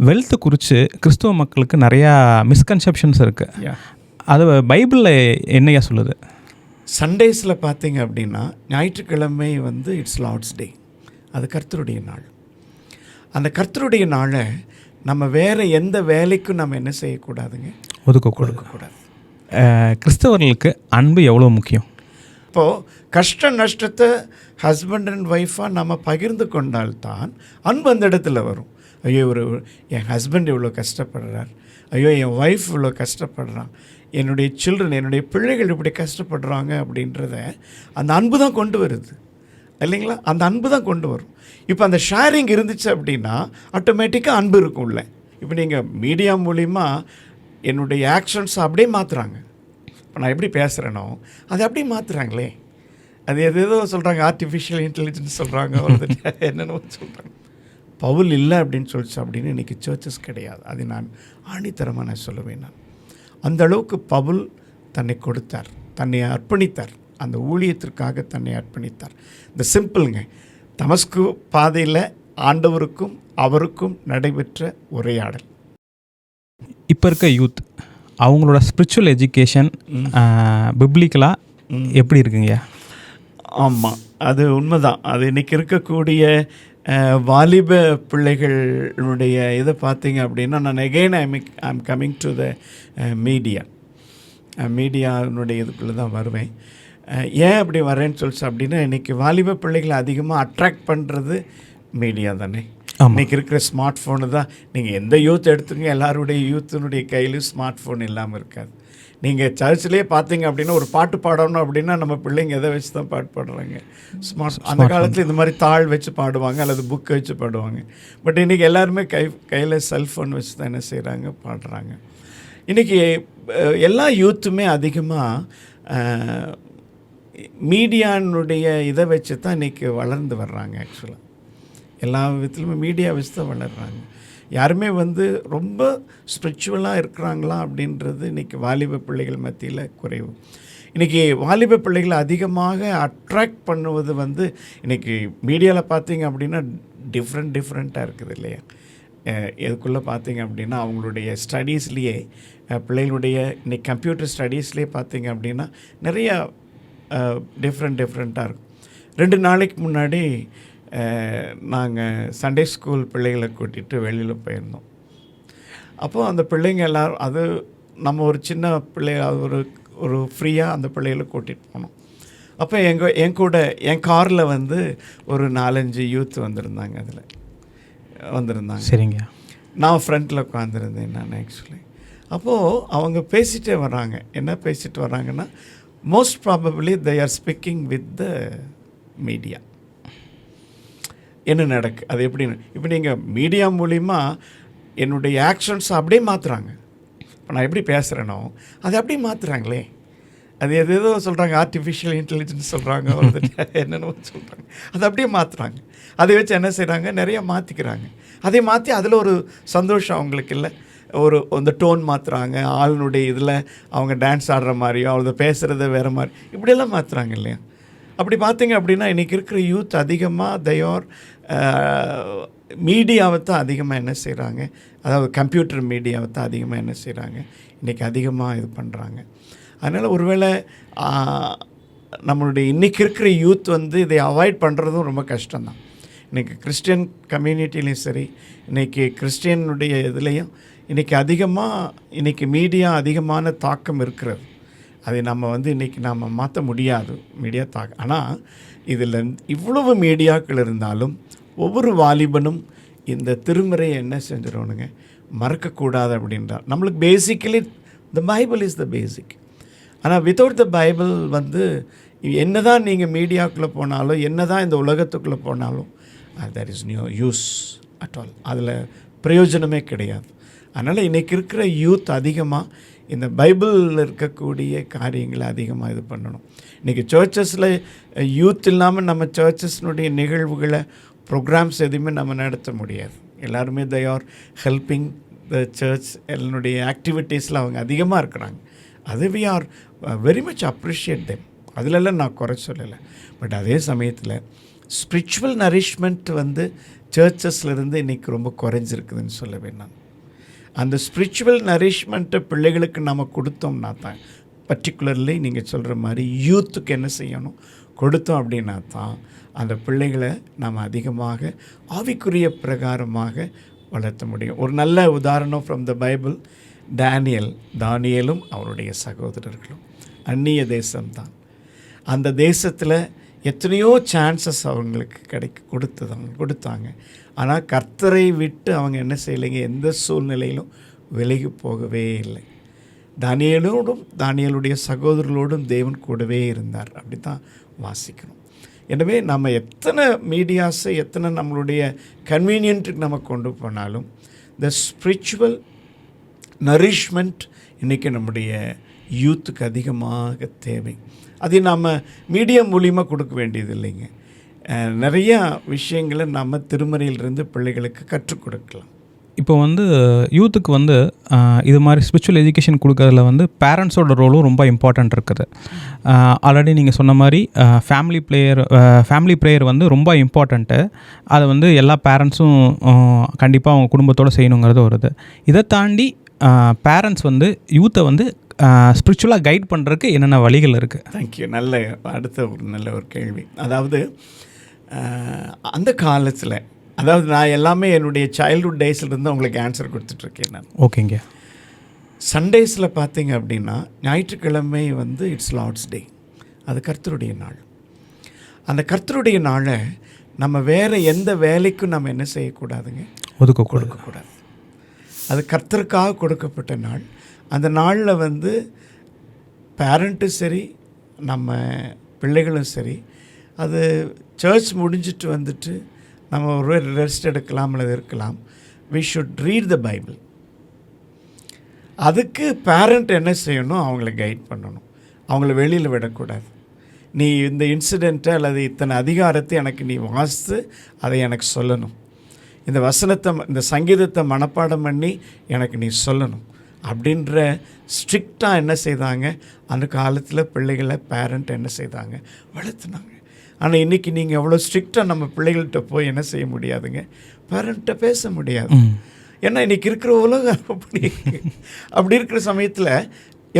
Wealth குறித்து கிறிஸ்துவ மக்களுக்கு நிறையா மிஸ்கன்செப்ஷன்ஸ் இருக்குது. அது பைபிளில் என்னையா சொல்லுது? சண்டேஸில் பார்த்தீங்க அப்படின்னா ஞாயிற்றுக்கிழமை வந்து இட்ஸ் லார்ட்ஸ் டே, அது கர்த்தருடைய நாள். அந்த கர்த்தருடைய நாளை நம்ம வேறு எந்த வேலைக்கும் நம்ம என்ன செய்யக்கூடாதுங்க, ஒதுக்கக்கூடாது. கிறிஸ்தவர்களுக்கு அன்பு எவ்வளோ முக்கியம்? இப்போது கஷ்ட நஷ்டத்தை ஹஸ்பண்ட் அண்ட் ஒய்ஃபாக நம்ம பகிர்ந்து கொண்டால்தான் அன்பு அந்த இடத்துல வரும். ஐயோ என் ஹஸ்பண்ட் இவ்வளோ கஷ்டப்படுறார், ஐயோ என் ஒய்ஃப் இவ்வளோ கஷ்டப்படுறான், என்னுடைய சில்ட்ரன் என்னுடைய பிள்ளைகள் இப்படி கஷ்டப்படுறாங்க அப்படின்றத அந்த அன்பு தான் கொண்டு வருது இல்லைங்களா? அந்த அன்பு தான் கொண்டு வரும். இப்போ அந்த ஷேரிங் இருந்துச்சு அப்படின்னா ஆட்டோமேட்டிக்காக அன்பு இருக்கும்ல. இப்போ நீங்கள் மீடியா மூலிமா என்னுடைய ஆக்ஷன்ஸை அப்படியே மாற்றுறாங்க. இப்போ நான் எப்படி பேசுகிறேனோ அதை அப்படியே மாற்றுறாங்களே. அது எதோ சொல்கிறாங்க, ஆர்டிஃபிஷியல் இன்டெலிஜென்ஸ் சொல்கிறாங்க, என்னென்னு சொல்கிறாங்க. பவுல் இல்லை அப்படின்னு சொல்லிச்சு அப்படின்னு இன்றைக்கி சர்ச்சஸ் கிடையாது. அது நான் ஆணித்தரமாக நான் சொல்லுவேன். நான் அந்த அளவுக்கு பவுல் தன்னை கொடுத்தார், தன்னை அர்ப்பணித்தார், அந்த ஊழியத்திற்காக தன்னை அர்ப்பணித்தார். இந்த சிம்பிளுங்க, தமஸ்கு பாதையில் ஆண்டவருக்கும் அவருக்கும் நடைபெற்ற உரையாடல். இப்போ இருக்க யூத் அவங்களோட ஸ்பிரிச்சுவல் எஜுகேஷன் பிப்ளிக்கலாக எப்படி இருக்குங்கய்யா? ஆமாம், அது உண்மைதான். அது இன்றைக்கி இருக்கக்கூடிய வாலிப பிள்ளைகளுடைய இதை பார்த்தீங்க அப்படின்னா, நான் again I'm coming to the மீடியானுடைய இதுக்குள்ளே தான் வருவேன். ஏன் அப்படி வரேன்னு சொல்லிச்சு அப்படின்னா, இன்றைக்கி வாலிப பிள்ளைகளை அதிகமாக அட்ராக்ட் பண்ணுறது மீடியா தானே. இன்றைக்கி இருக்கிற ஸ்மார்ட் ஃபோனு தான். நீங்கள் எந்த யூத் எடுத்துங்க, எல்லாருடைய யூத்தினுடைய கையிலும் ஸ்மார்ட் ஃபோன் இல்லாமல் இருக்காது. நீங்கள் சர்ச்சிலே பார்த்தீங்க அப்படின்னா ஒரு பாட்டு பாடணும் அப்படின்னா நம்ம பிள்ளைங்க எதை வச்சு தான் பாட்டு பாடுறாங்க, அந்த காலத்தில் இந்த மாதிரி தாள் வச்சு பாடுவாங்க அல்லது புக்கை வச்சு பாடுவாங்க. பட் இன்றைக்கி எல்லாருமே கையில் செல்ஃபோன் வச்சு தான் என்ன செய்கிறாங்க, பாடுறாங்க. இன்றைக்கி எல்லா யூத்துமே அதிகமாக மீடியானுடைய இதை வச்சு தான் இன்றைக்கி வளர்ந்து வர்றாங்க. ஆக்சுவலாக எல்லா விதத்துலையுமே மீடியா வச்சு தான் வளர்கிறாங்க. யாருமே வந்து ரொம்ப ஸ்பிரிச்சுவலாக இருக்கிறாங்களா அப்படின்றது இன்றைக்கி வாலிப பிள்ளைகள் மத்தியில் குறைவு. இன்றைக்கி வாலிப பிள்ளைகளை அதிகமாக அட்ராக்ட் பண்ணுவது வந்து இன்றைக்கி மீடியாவில் பார்த்தீங்க அப்படின்னா டிஃப்ரெண்ட்டாக இருக்குது இல்லையா? எதுக்குள்ளே பார்த்தீங்க அப்படின்னா அவங்களுடைய ஸ்டடீஸ்லேயே பிள்ளைகளுடைய இன்றைக்கி கம்ப்யூட்டர் ஸ்டடீஸ்லேயே பார்த்தீங்க அப்படின்னா நிறையா டிஃப்ரெண்ட்டாக இருக்கும். 2 நாளைக்கு முன்னாடி நாங்கள் சண்டே ஸ்கூல் பிள்ளைகளை கூட்டிகிட்டு வெளியில் போயிருந்தோம். அப்போது அந்த பிள்ளைங்க எல்லோரும், அது நம்ம ஒரு சின்ன பிள்ளைங்க ஒரு ஃப்ரீயாக அந்த பிள்ளைகளை கூட்டிகிட்டு போனோம். அப்போ என் கூட என் காரில் வந்து ஒரு 4-5 யூத் வந்திருந்தாங்க. சரிங்க. நான் ஃப்ரண்ட்டில் உட்காந்துருந்தேன் நான் ஆக்சுவலி. அப்போது அவங்க பேசிகிட்டே வராங்க. என்ன பேசிட்டு வராங்கன்னா, most probably they are speaking with the media. என்ன நடக்கு அது எப்படின்னு, இப்போ நீங்கள் மீடியா மூலிமா என்னுடைய ஆக்ஷன்ஸை அப்படியே மாற்றுறாங்க. இப்போ நான் எப்படி பேசுகிறேனோ அதை அப்படியே மாற்றுறாங்களே. அது எதோ சொல்கிறாங்க, ஆர்டிஃபிஷியல் இன்டெலிஜென்ஸ் சொல்கிறாங்க, என்னென்னு சொல்கிறாங்க, அதை அப்படியே மாற்றுறாங்க. அதை வச்சு என்ன செய்கிறாங்க, நிறையா மாற்றிக்கிறாங்க. அதை மாற்றி அதில் ஒரு சந்தோஷம் அவங்களுக்கு இல்லை. அந்த டோன் மாற்றுறாங்க, ஆளுனுடைய இதில் அவங்க டான்ஸ் ஆடுற மாதிரியோ அவங்க பேசுகிறத வேறு மாதிரி இப்படியெல்லாம் மாற்றுறாங்க இல்லையா? அப்படி பார்த்தீங்க அப்படின்னா இன்றைக்கி இருக்கிற யூத் அதிகமாக தயார் மீடியாவை தான் அதிகமாக என்ன செய்கிறாங்க, அதாவது கம்ப்யூட்டர் மீடியாவை தான் அதிகமாக என்ன செய்கிறாங்க, இன்றைக்கி அதிகமாக இது பண்ணுறாங்க. அதனால் ஒருவேளை நம்மளுடைய இன்றைக்கி இருக்கிற யூத் வந்து இதை அவாய்ட் பண்ணுறதும் ரொம்ப கஷ்டம்தான். இன்றைக்கி கிறிஸ்டியன் கம்யூனிட்டிலையும் சரி, இன்றைக்கி கிறிஸ்டியனுடைய இதுலேயும் இன்றைக்கி மீடியா அதிகமான தாக்கம் இருக்கிறது. அதை நம்ம வந்து இன்றைக்கி நாம் மாற்ற முடியாது மீடியா தாக்கம். ஆனால் இதில் இவ்வளவு மீடியாக்கள் இருந்தாலும் ஒவ்வொரு வாலிபனும் இந்த திருமுறையை என்ன செஞ்சிடணுங்க, மறக்கக்கூடாது அப்படின்றார். நம்மளுக்கு basically the Bible is the basic. ஆனால் வித்தவுட் த பைபிள் வந்து என்ன தான் நீங்கள் மீடியாவுக்குள்ளே போனாலும், என்ன தான் இந்த உலகத்துக்குள்ளே போனாலும் there is no use at all. அதில் பிரயோஜனமே கிடையாது. அதனால் இன்றைக்கி இருக்கிற யூத் அதிகமாக இந்த பைபிளில் இருக்கக்கூடிய காரியங்களை அதிகமாக இது பண்ணணும். இன்றைக்கி சர்ச்சஸில் யூத் இல்லாமல் நம்ம சர்ச்சஸ்னுடைய நிகழ்வுகளை ப்ரோக்ராம்ஸ் எதுவுமே நம்ம நடத்த முடியாது. எல்லாருமே they are helping the church. என்னுடைய ஆக்டிவிட்டீஸில் அவங்க அதிகமாக இருக்கிறாங்க. அது we are very much appreciate them. அதிலெல்லாம் நான் குறை சொல்லலை. பட் அதே சமயத்தில் ஸ்பிரிச்சுவல் நரிஷ்மெண்ட் வந்து சர்ச்சஸ்லேருந்து இன்றைக்கி ரொம்ப குறைஞ்சிருக்குதுன்னு சொல்லுவேன் நான். அந்த ஸ்பிரிச்சுவல் நரிஷ்மெண்ட்டை பிள்ளைகளுக்கு நம்ம கொடுத்தோம்னா தான், பர்டிகுலர்லி நீங்கள் சொல்கிற மாதிரி யூத்துக்கு என்ன செய்யணும் கொடுத்தோம் அப்படின்னா தான் அந்த பிள்ளைகளை நம்ம அதிகமாக ஆவிக்குரிய பிரகாரமாக வளர்த்த முடியும். ஒரு நல்ல உதாரணம் ஃப்ரம் த பைபிள், தானியேலும் அவருடைய சகோதரர்களும் அந்நிய தேசம்தான். அந்த தேசத்தில் எத்தனையோ சான்சஸ் அவங்களுக்கு கொடுத்தாங்க. ஆனால் கர்த்தரை விட்டு அவங்க என்ன செய்யலைங்க, எந்த சூழ்நிலையிலும் விலகி போகவே இல்லை. தானியேலுடைய சகோதரர்களோடும் தேவன் கூடவே இருந்தார். அப்படி தான் வாசிக்கணும். எனவே நம்ம எத்தனை மீடியாஸை எத்தனை நம்மளுடைய கன்வீனியன்ட்டுக்கு நம்ம கொண்டு போனாலும் த ஸ்பிரிச்சுவல் நரிஷ்மெண்ட் இன்றைக்கி நம்முடைய யூத்துக்கு அதிகமாக தேவை. அதை நாம் மீடியா மூலியமாக கொடுக்க வேண்டியது இல்லைங்க. நிறையா விஷயங்களை நம்ம திருமறையிலிருந்து பிள்ளைகளுக்கு கற்றுக் கொடுக்கலாம். இப்போ வந்து யூத்துக்கு வந்து இது மாதிரி ஸ்பிரிச்சுவல் எஜுகேஷன் கொடுக்கறதுல வந்து பேரண்ட்ஸோட ரோலும் ரொம்ப இம்பார்ட்டண்ட் இருக்குது. ஆல்ரெடி நீங்கள் சொன்ன மாதிரி ஃபேமிலி ப்ரேயர் வந்து ரொம்ப இம்பார்ட்டண்ட்டு. அதை வந்து எல்லா பேரண்ட்ஸும் கண்டிப்பாக அவங்க குடும்பத்தோடு செய்யணுங்கிறது வருது. இதை தாண்டி பேரண்ட்ஸ் வந்து யூத்தை வந்து ஸ்பிரிச்சுவலாக கைட் பண்ணுறதுக்கு என்னென்ன வழிகள் இருக்குது? தேங்க்யூ. நல்ல ஒரு கேள்வி. அதாவது அந்த காலத்தில், அதாவது நான் எல்லாமே என்னுடைய சைல்ட்ஹுட் டேஸ்லேருந்து உங்களுக்கு ஆன்சர் கொடுத்துட்ருக்கேன் நான். ஓகேங்க. சண்டேஸில் பார்த்தீங்க அப்படின்னா ஞாயிற்றுக்கிழமை வந்து இட்ஸ் லார்ட்ஸ் டே, அது கர்த்தருடைய நாள். அந்த கர்த்தருடைய நாளை நம்ம வேறு எந்த வேலைக்கும் நம்ம என்ன செய்யக்கூடாதுங்க, கொடுக்கக்கூடாது. அது கர்த்தருக்காக கொடுக்கப்பட்ட நாள். அந்த நாளில் வந்து பேரண்ட்டும் சரி நம்ம பிள்ளைகளும் சரி, அது சர்ச் முடிஞ்சிட்டு வந்துட்டு நம்ம ஒரு ரெஸ்ட் எடுக்கலாம் அல்லது இருக்கலாம். We should read the Bible. அதுக்கு பேரண்ட் என்ன செய்யணும், அவங்கள கைட் பண்ணணும், அவங்கள வெளியில் விடக்கூடாது. நீ இந்த இன்சிடெண்ட்டை அல்லது இத்தனை அதிகாரத்தை எனக்கு நீ வாசித்து அதை எனக்கு சொல்லணும், இந்த வசனத்தை இந்த சங்கீதத்தை மனப்பாடம் பண்ணி எனக்கு நீ சொல்லணும் அப்படின்ற ஸ்ட்ரிக்டாக என்ன செய்தாங்க அந்த காலத்தில் பிள்ளைகளை பேரண்ட் என்ன செய்தாங்க, வளர்த்துனாங்க. ஆனால் இன்றைக்கி நீங்கள் எவ்வளோ ஸ்ட்ரிக்டாக நம்ம பிள்ளைகள்கிட்ட போய் என்ன செய்ய முடியாதுங்க, பேரண்ட்டை பேச முடியாது. ஏன்னா இன்றைக்கி இருக்கிற உலகம் அப்படி இருக்கிற சமயத்தில்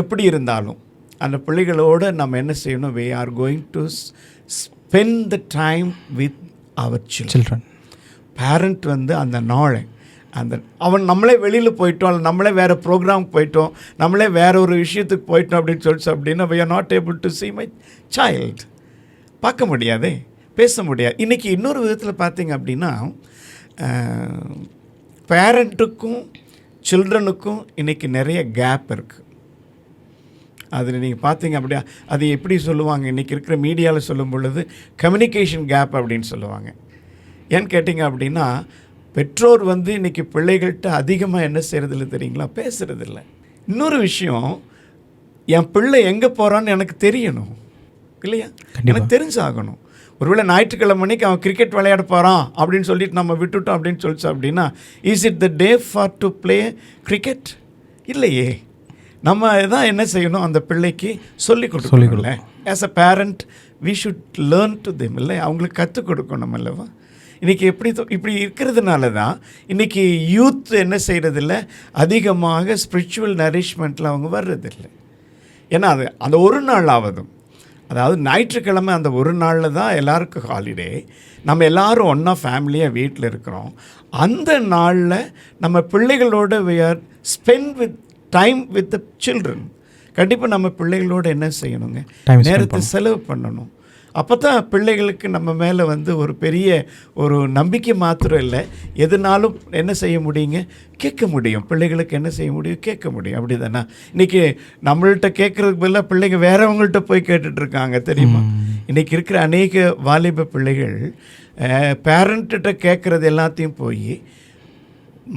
எப்படி இருந்தாலும் அந்த பிள்ளைகளோடு நம்ம என்ன செய்யணும், we are going to spend the time with our children. Parent வந்து அந்த நாளை அவன் நம்மளே வெளியில் போயிட்டோம், அல்ல நம்மளே வேறு ப்ரோக்ராம் போயிட்டோம், நம்மளே வேறு ஒரு விஷயத்துக்கு போயிட்டோம் அப்படின்னு சொல்லிச்சு அப்படின்னா we are not able to see my child. பார்க்க முடியாதே, பேச முடியாது. இன்றைக்கி இன்னொரு விதத்தில் பார்த்தீங்க அப்படின்னா பேரண்ட்டுக்கும் சில்ட்ரனுக்கும் இன்றைக்கி நிறைய கேப் இருக்குது. அதில் நீங்கள் பார்த்தீங்க அப்படியா, அது எப்படி சொல்லுவாங்க, இன்றைக்கி இருக்கிற மீடியாவில் சொல்லும் பொழுது கம்யூனிகேஷன் கேப் அப்படின்னு சொல்லுவாங்க. ஏன்னு கேட்டிங்க அப்படின்னா பெற்றோர் வந்து இன்றைக்கி பிள்ளைகள்கிட்ட அதிகமாக என்ன செய்கிறதில்ல தெரியுங்களா, பேசுகிறதில்ல. இன்னொரு விஷயம், என் பிள்ளை எங்கே போகிறான்னு எனக்கு தெரியணும் இல்லையா, எனக்கு தெரிஞ்சாகணும். ஒருவேளை ஞாயிற்றுக்கிழமை மணிக்கு அவன் கிரிக்கெட் விளையாட போகிறான் அப்படின்னு சொல்லிட்டு நம்ம விட்டுட்டோம் அப்படின்னு சொல்லிச்சு அப்படின்னா, is it the day for to play cricket? இல்லையே. நம்ம தான் என்ன செய்யணும், அந்த பிள்ளைக்கு சொல்லிக் கொடுக்கணும்ல. As a parent we should learn to them, இல்லை அவங்களுக்கு கற்றுக் கொடுக்கணும் அல்லவா. இன்றைக்கி இப்படி இருக்கிறதுனால தான் இன்றைக்கி யூத் என்ன செய்கிறதில்ல, அதிகமாக ஸ்பிரிச்சுவல் நரிஷ்மெண்ட்டில் அவங்க வர்றதில்லை. ஏன்னா அது அந்த ஒரு நாள் ஆவதும், அதாவது ஞாயிற்றுக்கிழமை அந்த ஒரு நாளில் தான் எல்லாருக்கும் ஹாலிடே, நம்ம எல்லோரும் ஒன்றா ஃபேமிலியாக வீட்டில் இருக்கிறோம். அந்த நாளில் நம்ம பிள்ளைகளோட we are spend with time with the children. கண்டிப்பாக நம்ம பிள்ளைகளோடு என்ன செய்யணுங்க, நேரத்தை செலவு பண்ணணும். அப்போ தான் பிள்ளைகளுக்கு நம்ம மேலே வந்து ஒரு பெரிய ஒரு நம்பிக்கை மாத்திரம் இல்லை, எதுனாலும் என்ன செய்ய முடியுங்க, கேட்க முடியும். பிள்ளைகளுக்கு என்ன செய்ய முடியும், கேட்க முடியும். அப்படி தானே இன்றைக்கி நம்மள்கிட்ட கேட்குறதுக்கு பதிலாக பிள்ளைங்க வேறவங்கள்ட்ட போய் கேட்டுட்ருக்காங்க தெரியுமா. இன்றைக்கி இருக்கிற அநேக வாலிப பிள்ளைகள் பேரண்ட்டிட்ட கேட்குறது எல்லாத்தையும் போய்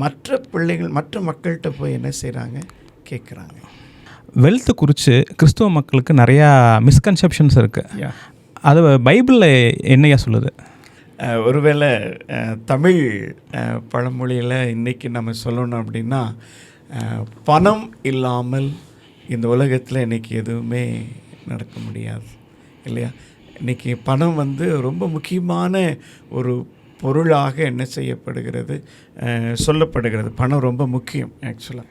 மற்ற மக்கள்கிட்ட போய் என்ன செய்கிறாங்க, கேட்குறாங்க. வெல்த்து குறித்து கிறிஸ்துவ மக்களுக்கு நிறையா மிஸ்கன்செப்ஷன்ஸ் இருக்குது. அது பைபிளில் என்னையா சொல்லுது? ஒருவேளை தமிழ் பழமொழியில் இன்றைக்கி நம்ம சொல்லணும் அப்படின்னா, பணம் இல்லாமல் இந்த உலகத்தில் இன்றைக்கி எதுவுமே நடக்க முடியாது இல்லையா. இன்றைக்கி பணம் வந்து ரொம்ப முக்கியமான ஒரு பொருளாக என்ன செய்யப்படுகிறது, சொல்லப்படுகிறது. பணம் ரொம்ப முக்கியம் ஆக்சுவலாக.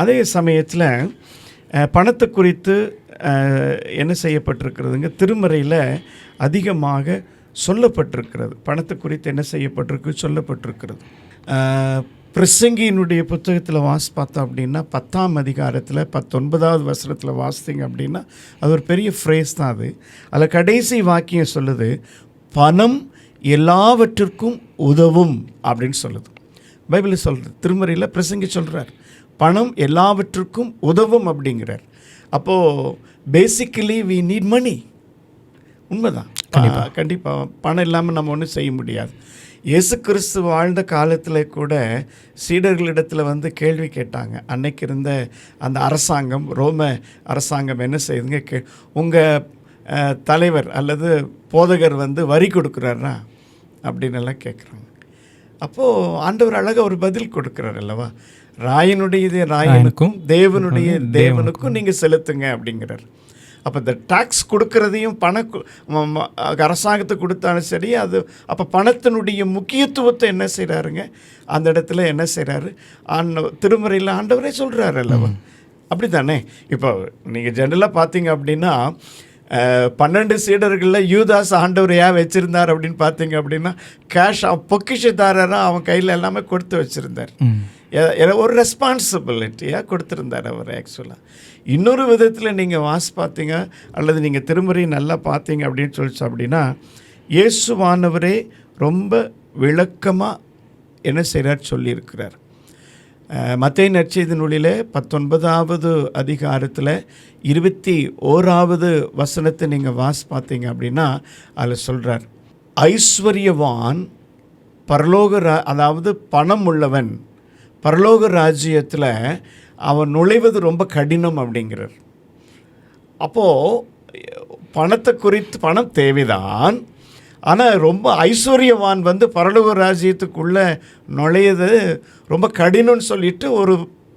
அதே சமயத்தில் பணத்தை குறித்து என்ன செய்யப்பட்டிருக்கிறதுங்க, திருமறையில் அதிகமாக சொல்லப்பட்டிருக்கிறது. பணத்தை குறித்து என்ன செய்யப்பட்டிருக்கு, சொல்லப்பட்டிருக்கிறது. பிரசங்கியினுடைய புத்தகத்தில் பார்த்தோம் அப்படின்னா 10ஆம் அதிகாரத்தில் 19வது வசனத்தில் வாசித்தீங்க அப்படின்னா அது ஒரு பெரிய ஃப்ரேஸ் தான். அதில் கடைசி வாக்கியம் சொல்லுது, பணம் எல்லாவற்றிற்கும் உதவும் அப்படின்னு சொல்லுது. பைபிளில் சொல்கிறது, திருமறையில் பிரசங்கி சொல்கிறார் பணம் எல்லாவற்றுக்கும் உதவும் அப்படிங்கிறார். அப்போது பேசிக்கலி வி நீட் மணி. உண்மைதான், கண்டிப்பாக பணம் இல்லாமல் நம்ம ஒன்றும் செய்ய முடியாது. இயேசு கிறிஸ்து வாழ்ந்த காலத்தில் கூட சீடர்களிடத்தில் கேள்வி கேட்டாங்க. அன்னைக்கு இருந்த அந்த அரசாங்கம், ரோம அரசாங்கம் என்ன செய்யுதுங்க, உங்கள் தலைவர் அல்லது போதகர் வரி கொடுக்குறாரா அப்படின்னு எல்லாம் கேட்குறாங்க. அப்போது ஆண்டவர் அழகாக ஒரு பதில் கொடுக்குறார் அல்லவா, ராயனுடைய ராயனுக்கும் தேவனுடைய தேவனுக்கும் நீங்கள் செலுத்துங்க அப்படிங்கிறார். அப்போ இந்த டேக்ஸ் கொடுக்கறதையும் அரசாங்கத்துக்கு கொடுத்தாலும் சரி, அது அப்போ பணத்தினுடைய முக்கியத்துவத்தை என்ன செய்கிறாருங்க, அந்த இடத்துல என்ன செய்கிறாரு, திருமறையில் ஆண்டவரே சொல்கிறாரு அல்லவா. அப்படி தானே. இப்போ நீங்கள் ஜென்ரலாக பார்த்தீங்க அப்படின்னா 12 சீடர்களில் யூதாஸ் ஆண்டவர் ஏன் வச்சுருந்தார் அப்படின்னு பார்த்தீங்க அப்படின்னா, கேஷ் பொக்கிஷதாரராக அவன் கையில் எல்லாமே கொடுத்து வச்சுருந்தார். ஒரு ரெஸ்பான்சிபிலிட்டியாக கொடுத்துருந்தார் அவர் ஆக்சுவலாக. இன்னொரு விதத்தில் நீங்கள் பார்த்தீங்க அல்லது நீங்கள் திருமறை நல்லா பார்த்தீங்க அப்படின்னு சொல்லிச்சு அப்படின்னா, இயேசுவானவரே ரொம்ப விளக்கமாக என்ன செய்கிறார் சொல்லியிருக்கிறார். மத்தேயு நற்செய்தி நூலில் 19வது அதிகாரத்தில் 21வது வசனத்தை நீங்கள் பார்த்தீங்க அப்படின்னா அதில் சொல்கிறார், ஐஸ்வர்யவான் அதாவது பணம் உள்ளவன் பரலோக ராஜ்யத்தில் அவன் நுழைவது ரொம்ப கடினம் அப்படிங்கிறார். அப்போது பணத்தை குறித்து, பணம் தேவைதான், ஆனால் ரொம்ப ஐஸ்வர்யவான் பரலோக ராஜ்யத்துக்குள்ளே நுழையது ரொம்ப கடினம்னு சொல்லிட்டு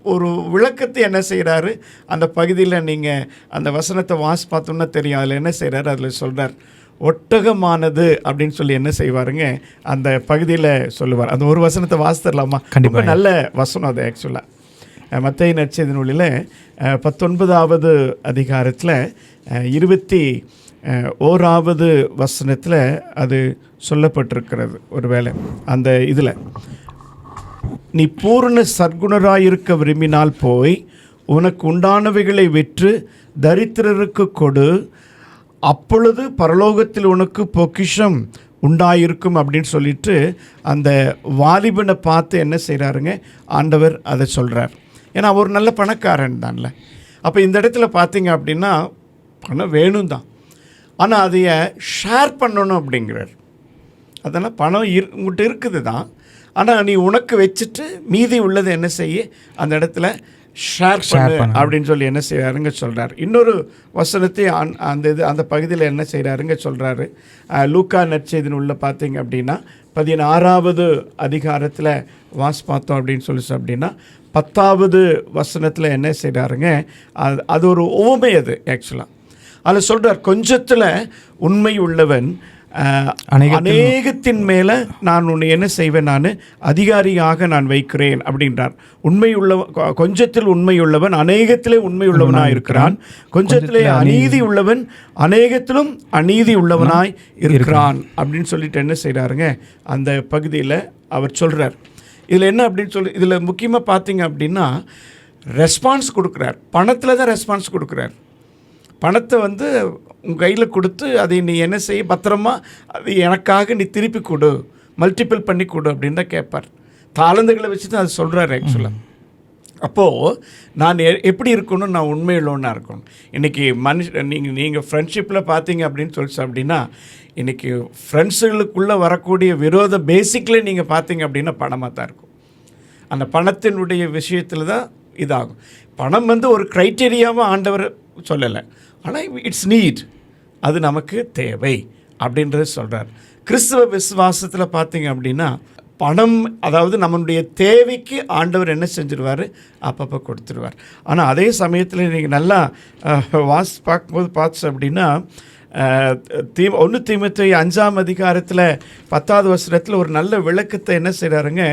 ஒரு விளக்கத்தை என்ன செய்கிறாரு அந்த பகுதியில். நீங்கள் அந்த வசனத்தை பார்த்தோம்னா தெரியும், அதில் என்ன செய்கிறாரு, அதில் சொல்கிறார், ஒட்டகமானது அப்படின்னு சொல்லி என்ன செய்வாருங்க அந்த பகுதியில் சொல்லுவார். அந்த ஒரு வசனத்தை வாசித்தரலாமா? கண்டிப்பாக நல்ல வசனம் அது ஆக்சுவலாக. மத்தேயு நற்செய்தி நூலில் 19வது அதிகாரத்தில் 21வது வசனத்தில் அது சொல்லப்பட்டிருக்கிறது. ஒருவேளை அந்த இதில், நீ பூர்ண சற்குணராயிருக்க விரும்பினால் போய் உனக்கு உண்டானவைகளை விற்று தரித்திரருக்கு கொடு, அப்பொழுது பரலோகத்தில் உனக்கு பொக்கிஷம் உண்டாயிருக்கும் அப்படின்னு சொல்லிட்டு அந்த வாலிபனை பார்த்து என்ன செய்கிறாருங்க ஆண்டவர் அதை சொல்கிறார். ஏன்னா அவர் நல்ல பணக்காரன் தான்ல. அப்போ இந்த இடத்துல பார்த்தீங்க அப்படின்னா பணம் வேணும் தான், ஆனால் அதைய ஷேர் பண்ணணும் அப்படிங்கிறார். அதனால் பணம் உங்கள்கிட்ட இருக்குது தான், ஆனால் நீ உனக்கு வச்சுட்டு மீதி உள்ளதை என்ன செய்ய அந்த இடத்துல ஷேர் பண்ணு அப்படின்னு சொல்லி என்ன செய்கிறாருங்க சொல்கிறார். இன்னொரு வசனத்தை அந்த பகுதியில் என்ன செய்கிறாருங்க சொல்கிறாரு. லூக்கா நற்செய்தி உள்ள பார்த்தீங்க அப்படின்னா 16வது அதிகாரத்தில் பார்த்தோம் அப்படின்னு சொல்லி அப்படின்னா 10வது வசனத்தில் என்ன செய்கிறாருங்க, அது ஒரு உவமை. அது ஆக்சுவலாக அதில் சொல்கிறார், கொஞ்சத்தில் உண்மை உள்ளவன் அநேகத்தின் மேலே நான் உன்னை என்ன செய்வேன், நான் அதிகாரியாக நான் வைக்கிறேன் அப்படின்றார். கொஞ்சத்தில் உண்மையுள்ளவன் அநேகத்திலே உண்மையுள்ளவனாய் இருக்கிறான், கொஞ்சத்திலே அநீதி உள்ளவன் அநேகத்திலும் அநீதி உள்ளவனாய் இருக்கிறான் அப்படின்னு சொல்லிட்டு என்ன செய்கிறாருங்க அந்த பகுதியில் அவர் சொல்கிறார். இதில் என்ன அப்படின்னு சொல்லி, இதில் முக்கியமாக பார்த்தீங்க அப்படின்னா ரெஸ்பான்ஸ் கொடுக்குறார். பணத்தில் தான் ரெஸ்பான்ஸ் கொடுக்குறார். பணத்தை உங்கள் கையில் கொடுத்து அதை நீ என்ன செய்ய, பத்திரமா அது எனக்காக நீ திருப்பி கொடு, மல்டிபிள் பண்ணி கொடு அப்படின்னு தான் கேட்பார். தாளந்துகளை வச்சு தான் அது சொல்கிறார் ஆக்சுவலாக. அப்போது நான் எப்படி இருக்கணும், நான் உண்மையுள்ளவனாக இருக்கணும். இன்றைக்கி நீங்கள் ஃப்ரெண்ட்ஷிப்பில் பார்த்தீங்க அப்படின்னு சொல்லிச்சு அப்படின்னா, இன்றைக்கி ஃப்ரெண்ட்ஸுகளுக்குள்ளே வரக்கூடிய விரோத பேசிக்கில் நீங்கள் பார்த்தீங்க அப்படின்னா பணமாக தான் இருக்கும். அந்த பணத்தினுடைய விஷயத்தில் தான் இதாகும். பணம் ஒரு க்ரைட்டீரியாவாக ஆண்டவர் சொல்லலை, ஆனால் இட்ஸ் நீட், அது நமக்கு தேவை அப்படின்றது சொல்கிறார். கிறிஸ்தவ விசுவாசத்தில் பார்த்தீங்க அப்படின்னா பணம், அதாவது நம்மளுடைய தேவைக்கு ஆண்டவர் என்ன செஞ்சிருவார், அப்பப்போ கொடுத்துருவார். ஆனால் அதே சமயத்தில் நீங்கள் நல்லா பார்க்கும்போது பார்த்து அப்படின்னா 1 தீமோத்தேயு 5ஆம் அதிகாரத்தில் 10வது வசனத்தில் ஒரு நல்ல விளக்கத்தை என்ன செய்கிறாருங்க,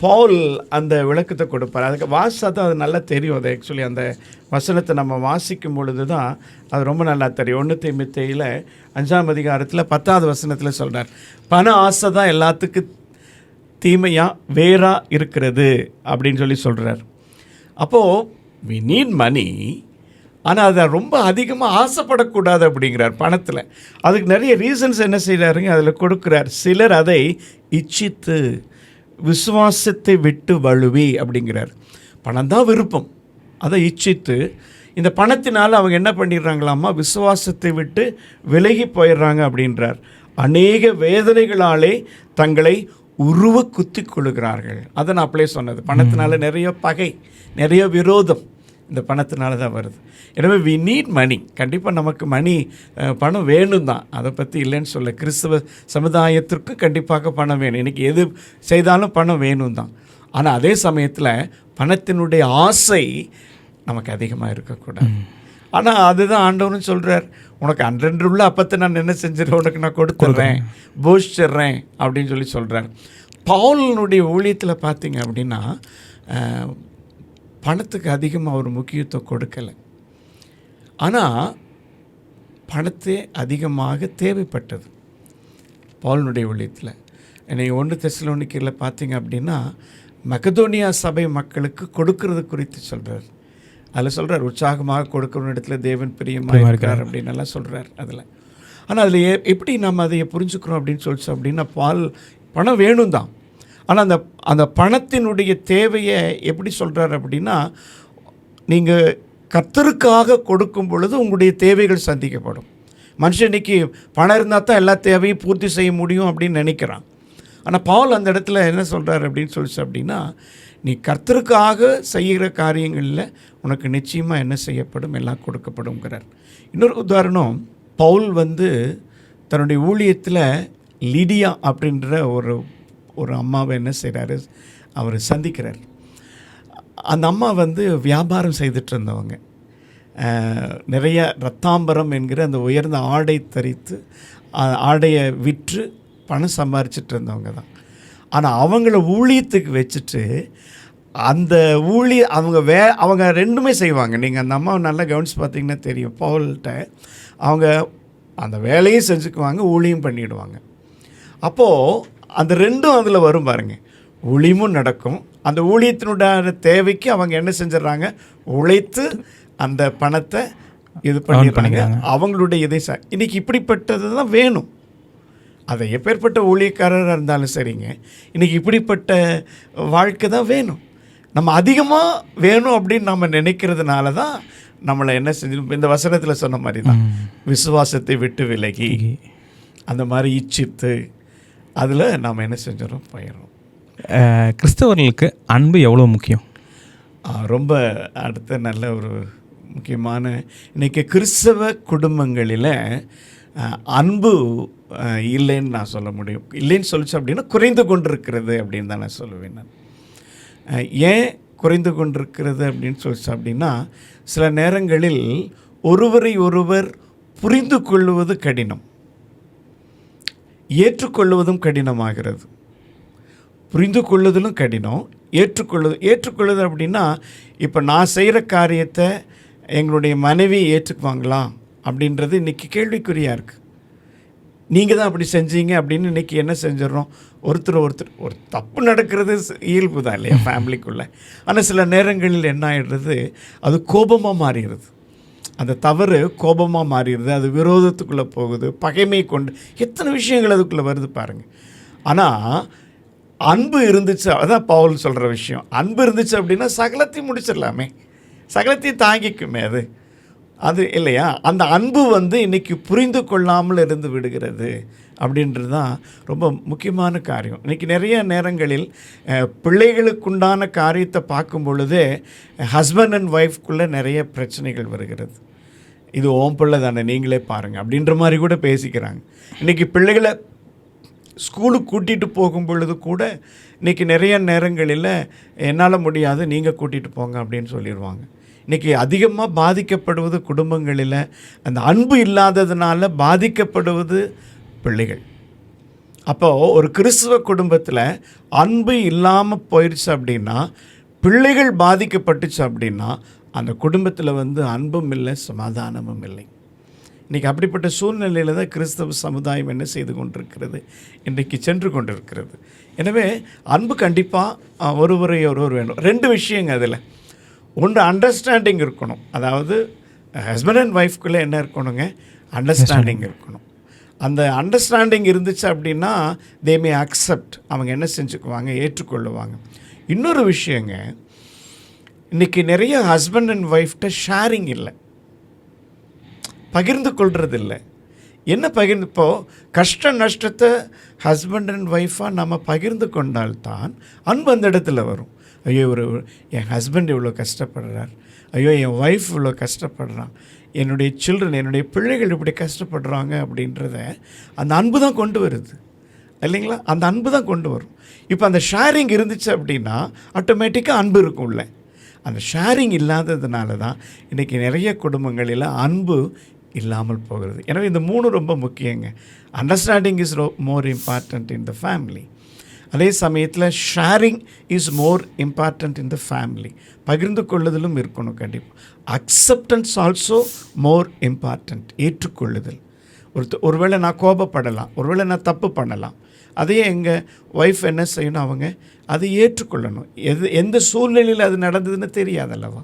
பவுல் அந்த விளக்கத்தை கொடுப்பார். அதுக்கு வாசித்தா தான் அது நல்லா தெரியும். அது ஆக்சுவலி அந்த வசனத்தை நம்ம வாசிக்கும் பொழுது தான் அது ரொம்ப நல்லா தெரியும். 1 தீமோத்தேயுல 5ஆம் அதிகாரத்தில் 10வது வசனத்தில் சொல்கிறார், பண ஆசை தான் எல்லாத்துக்கும் தீமையாக வேறாக இருக்கிறது அப்படின்னு சொல்லி சொல்கிறார். அப்போது we need money, ஆனால் அதை ரொம்ப அதிகமாக ஆசைப்படக்கூடாது அப்படிங்கிறார் பணத்தில். அதுக்கு நிறைய ரீசன்ஸ் என்ன செய்கிறாருங்க அதில் கொடுக்குறார். சிலர் அதை இச்சித்து விசுவாசத்தை விட்டு வழுவி அப்படிங்கிறார். பணம் தான் விருப்பம், அதை இச்சித்து இந்த பணத்தினால் அவங்க என்ன பண்ணிடுறாங்களாமா, விசுவாசத்தை விட்டு விலகி போயிடுறாங்க அப்படின்றார். அநேக வேதனைகளாலே தங்களை உருவ குத்தி கொள்ளுகிறார்கள். அதை நான் அப்படியே சொன்னது. பணத்தினால நிறைய பகை, நிறைய விரோதம் இந்த பணத்தினால தான் வருது. எனவே வி நீட் மணி. கண்டிப்பாக நமக்கு பணம் வேணும் தான், அதை பற்றி இல்லைன்னு சொல்ல. கிறிஸ்தவ சமுதாயத்திற்கும் கண்டிப்பாக பணம் வேணும். இன்றைக்கி எது செய்தாலும் பணம் வேணும் தான். ஆனால் அதே சமயத்தில் பணத்தினுடைய ஆசை நமக்கு அதிகமாக இருக்கக்கூடாது. ஆனால் அதுதான் ஆண்டவரும் சொல்கிறார், உனக்கு 100 உள்ள அப்பத்தை நான் என்ன செஞ்சிடறேன், உனக்கு நான் கொடுத்துட்றேன், போஷிச்சிட்றேன் அப்படின்னு சொல்லி சொல்கிறார். பவுலினுடைய ஊழியத்தில் பார்த்தீங்க அப்படின்னா பணத்துக்கு அதிகமாக ஒரு முக்கியத்துவம் கொடுக்கலை. ஆனால் பணத்தை அதிகமாக தேவைப்பட்டது பவுலினுடைய ஊழியத்தில். என்னை 1 தெசலோனிக்கேல பார்த்தீங்க அப்படின்னா மக்கதோனியா சபை மக்களுக்கு கொடுக்கறது குறித்து சொல்கிறார். அதில் சொல்கிறார், உற்சாகமாக கொடுக்குற இடத்துல தேவன் பிரியமாக இருக்கிறார் அப்படின்னு எல்லாம் சொல்கிறார் அதில். ஆனால் அதில் எப்படி நம்ம அதை புரிஞ்சுக்கிறோம் அப்படின்னு சொல்லிச்சு அப்படின்னா, பணம் வேணும் தான். ஆனால் அந்த பணத்தினுடைய தேவையை எப்படி சொல்கிறார் அப்படின்னா, நீங்கள் கர்த்தருக்காக கொடுக்கும் பொழுது உங்களுடைய தேவைகள் சந்திக்கப்படும். மனுஷன் இன்றைக்கி பணம் இருந்தால் தான் எல்லா தேவையும் பூர்த்தி செய்ய முடியும் அப்படின்னு நினைக்கிறான். ஆனால் பவுல் அந்த இடத்துல என்ன சொல்கிறார் அப்படின்னு சொல்லிச்சு அப்படின்னா, நீ கர்த்தருக்காக செய்கிற காரியங்களில் உனக்கு நிச்சயமாக என்ன செய்யப்படும், எல்லாம் கொடுக்கப்படுங்கிறார். இன்னொரு உதாரணம், பவுல் தன்னுடைய ஊழியத்தில் லிடியா அப்படின்ற ஒரு அம்மாவை என்ன செய்கிறாரு, அவர் சந்திக்கிறார். அந்த அம்மா வியாபாரம் செய்துட்டு இருந்தவங்க. நிறைய ரத்தாம்பரம் என்கிற அந்த உயர்ந்த ஆடை தரித்து ஆடையை விற்று பணம் சம்பாரிச்சிட்டு இருந்தவங்க தான். ஆனால் அவங்கள ஊழியத்துக்கு வச்சுட்டு அந்த அவங்க ரெண்டுமே செய்வாங்க. நீங்கள் அந்த அம்மாவை நல்லா கவனித்து பார்த்தீங்கன்னா தெரியும். பவுல்கிட்ட அவங்க அந்த வேலையும் செஞ்சுக்குவாங்க, ஊழியம் பண்ணிவிடுவாங்க. அப்போது அந்த ரெண்டும் அதில் வரும் பாருங்க. ஊழியமும் நடக்கும், அந்த ஊழியத்தினுடைய தேவைக்கு அவங்க என்ன செஞ்சிடறாங்க, உழைத்து அந்த பணத்தை இது பண்ணிடுறாங்க. அவங்களுடைய இதை இன்றைக்கி இப்படிப்பட்டது தான் வேணும். அதை எப்பேற்பட்ட ஊழியக்காரராக இருந்தாலும் சரிங்க, இன்றைக்கி இப்படிப்பட்ட வாழ்க்கை தான் வேணும். நம்ம அதிகமாக வேணும் அப்படின்னு நம்ம நினைக்கிறதுனால தான் நம்மளை என்ன செஞ்சு, இந்த வசனத்தில் சொன்ன மாதிரி தான் விசுவாசத்தை விட்டு விலகி அந்த மாதிரி இச்சித்து அதில் நாம் என்ன செஞ்சிடறோம், போயிடுறோம். கிறிஸ்தவர்களுக்கு அன்பு எவ்வளோ முக்கியம்? ரொம்ப அடுத்த நல்ல ஒரு முக்கியமான, இன்றைக்கி கிறிஸ்தவ குடும்பங்களில் அன்பு இல்லைன்னு நான் சொல்ல முடியும். இல்லைன்னு சொல்லிச்சு அப்படின்னா குறைந்து கொண்டிருக்கிறது அப்படின்னு தான் நான் சொல்லுவேன். நான் ஏன் குறைந்து கொண்டிருக்கிறது அப்படின்னு சொல்லிச்சு அப்படின்னா, சில நேரங்களில் ஒருவரை ஒருவர் புரிந்து கொள்வது கடினம், ஏற்றுக்கொள்வதும் கடினமாகிறது. புரிந்து கொள்ளுதலும் கடினம், ஏற்றுக்கொள்ளுதல் அப்படின்னா, இப்போ நான் செய்கிற காரியத்தை எங்களுடைய மனைவி ஏற்றுக்குவாங்களா அப்படின்றது இன்றைக்கி கேள்விக்குறியாக இருக்குது. நீங்கள் தான் அப்படி செஞ்சீங்க அப்படின்னு இன்றைக்கி என்ன செஞ்சிடறோம், ஒருத்தர் ஒரு தப்பு நடக்கிறது இயல்பு தான் இல்லையா ஃபேமிலிக்குள்ளே. ஆனால் சில நேரங்களில் என்ன ஆகிடுறது, அது கோபமாக மாறிடுது. அந்த தவறு கோபமாக மாறிடுது, அது விரோதத்துக்குள்ளே போகுது, பகைமை கொண்டு எத்தனை விஷயங்கள் அதுக்குள்ளே வருது பாருங்கள். ஆனால் அன்பு இருந்துச்சு, அதான் பவுல் சொல்கிற விஷயம். அன்பு இருந்துச்சு அப்படின்னா சகலத்தையும் முடிச்சிடலாமே, சகலத்தையும் தாங்கிக்குமே அது இல்லையா. அந்த அன்பு இன்றைக்கி புரிந்து கொள்ளாமல் இருந்து விடுகிறது அப்படின்றது தான் ரொம்ப முக்கியமான காரியம். இன்றைக்கி நிறைய நேரங்களில் பிள்ளைகளுக்குண்டான காரியத்தை பார்க்கும் பொழுதே ஹஸ்பண்ட் அண்ட் ஒய்ஃப்குள்ளே நிறைய பிரச்சனைகள் வருகிறது. இது ஓம் பிள்ளை தானே, நீங்களே பாருங்கள் அப்படின்ற மாதிரி கூட பேசிக்கிறாங்க. இன்றைக்கி பிள்ளைகளை ஸ்கூலுக்கு கூட்டிகிட்டு போகும் பொழுது கூட இன்றைக்கி நிறைய நேரங்களில் என்னால் முடியாது, நீங்கள் கூட்டிகிட்டு போங்க அப்படின்னு சொல்லிடுவாங்க. இன்றைக்கி அதிகமாக பாதிக்கப்படுவது குடும்பங்களில் அந்த அன்பு இல்லாததுனால பாதிக்கப்படுவது பிள்ளைகள். அப்போது ஒரு கிறிஸ்துவ குடும்பத்தில் அன்பு இல்லாமல் போயிடுச்சு அப்படின்னா, பிள்ளைகள் பாதிக்கப்பட்டுச்சு அப்படின்னா, அந்த குடும்பத்தில் அன்பும் இல்லை, சமாதானமும் இல்லை. இன்றைக்கி அப்படிப்பட்ட சூழ்நிலையில் தான் கிறிஸ்தவ சமுதாயம் என்ன செய்து கொண்டிருக்கிறது, இன்றைக்கு சென்று கொண்டிருக்கிறது. எனவே அன்பு கண்டிப்பாக ஒருவர் வேணும். 2 விஷயங்க அதில். ஒன்று அண்டர்ஸ்டாண்டிங் இருக்கணும். அதாவது ஹஸ்பண்ட் அண்ட் ஒய்ஃப்குள்ளே என்ன இருக்கணுங்க, அண்டர்ஸ்டாண்டிங் இருக்கணும். அந்த அண்டர்ஸ்டாண்டிங் இருந்துச்சு அப்படின்னா தே மே அக்செப்ட், அவங்க என்ன செஞ்சுக்குவாங்க, ஏற்றுக்கொள்ளுவாங்க. இன்னொரு விஷயங்க, இன்றைக்கி நிறைய ஹஸ்பண்ட் அண்ட் ஒய்ஃப்கிட்ட ஷேரிங் இல்லை, பகிர்ந்து கொள்வது இல்லை. என்ன பகிர்ந்து, இப்போது கஷ்ட நஷ்டத்தை ஹஸ்பண்ட் அண்ட் ஒய்ஃபாக நம்ம பகிர்ந்து கொண்டால்தான் அன்பு அந்த இடத்துல வரும். ஐயோ என் ஹஸ்பண்ட் இவ்வளோ கஷ்டப்படுறார், ஐயோ என் ஒய்ஃப் இவ்வளோ கஷ்டப்படுறான், என்னுடைய சில்ட்ரன், என்னுடைய பிள்ளைகள் இப்படி கஷ்டப்படுறாங்க அப்படின்றத அந்த அன்பு தான் கொண்டு வருது இல்லைங்களா? அந்த அன்பு தான் கொண்டு வரும். இப்போ அந்த ஷேரிங் இருந்துச்சு அப்படின்னா ஆட்டோமேட்டிக்காக அன்பு இருக்கும்ல. அந்த ஷேரிங் இல்லாததுனால தான் இன்றைக்கி நிறைய குடும்பங்களில் அன்பு இல்லாமல் போகிறது. எனவே இந்த 3 ரொம்ப முக்கியங்க. Understanding is more important in the family. அதே சமயத்தில் sharing is more important in the family. பகிர்ந்து கொள்ளுதலும் இருக்கணும் கண்டிப்பாக. Acceptance also more important. ஏற்றுக்கொள்ளுதல். ஒருவேளை நான் கோபப்படலாம், ஒருவேளை நான் தப்பு பண்ணலாம், அதையே எங்கள் ஒய்ஃப் என்ன செய்யணும், அவங்க அதை ஏற்றுக்கொள்ளணும். எந்த சூழ்நிலையில் அது நடந்ததுன்னு தெரியாதல்லவா,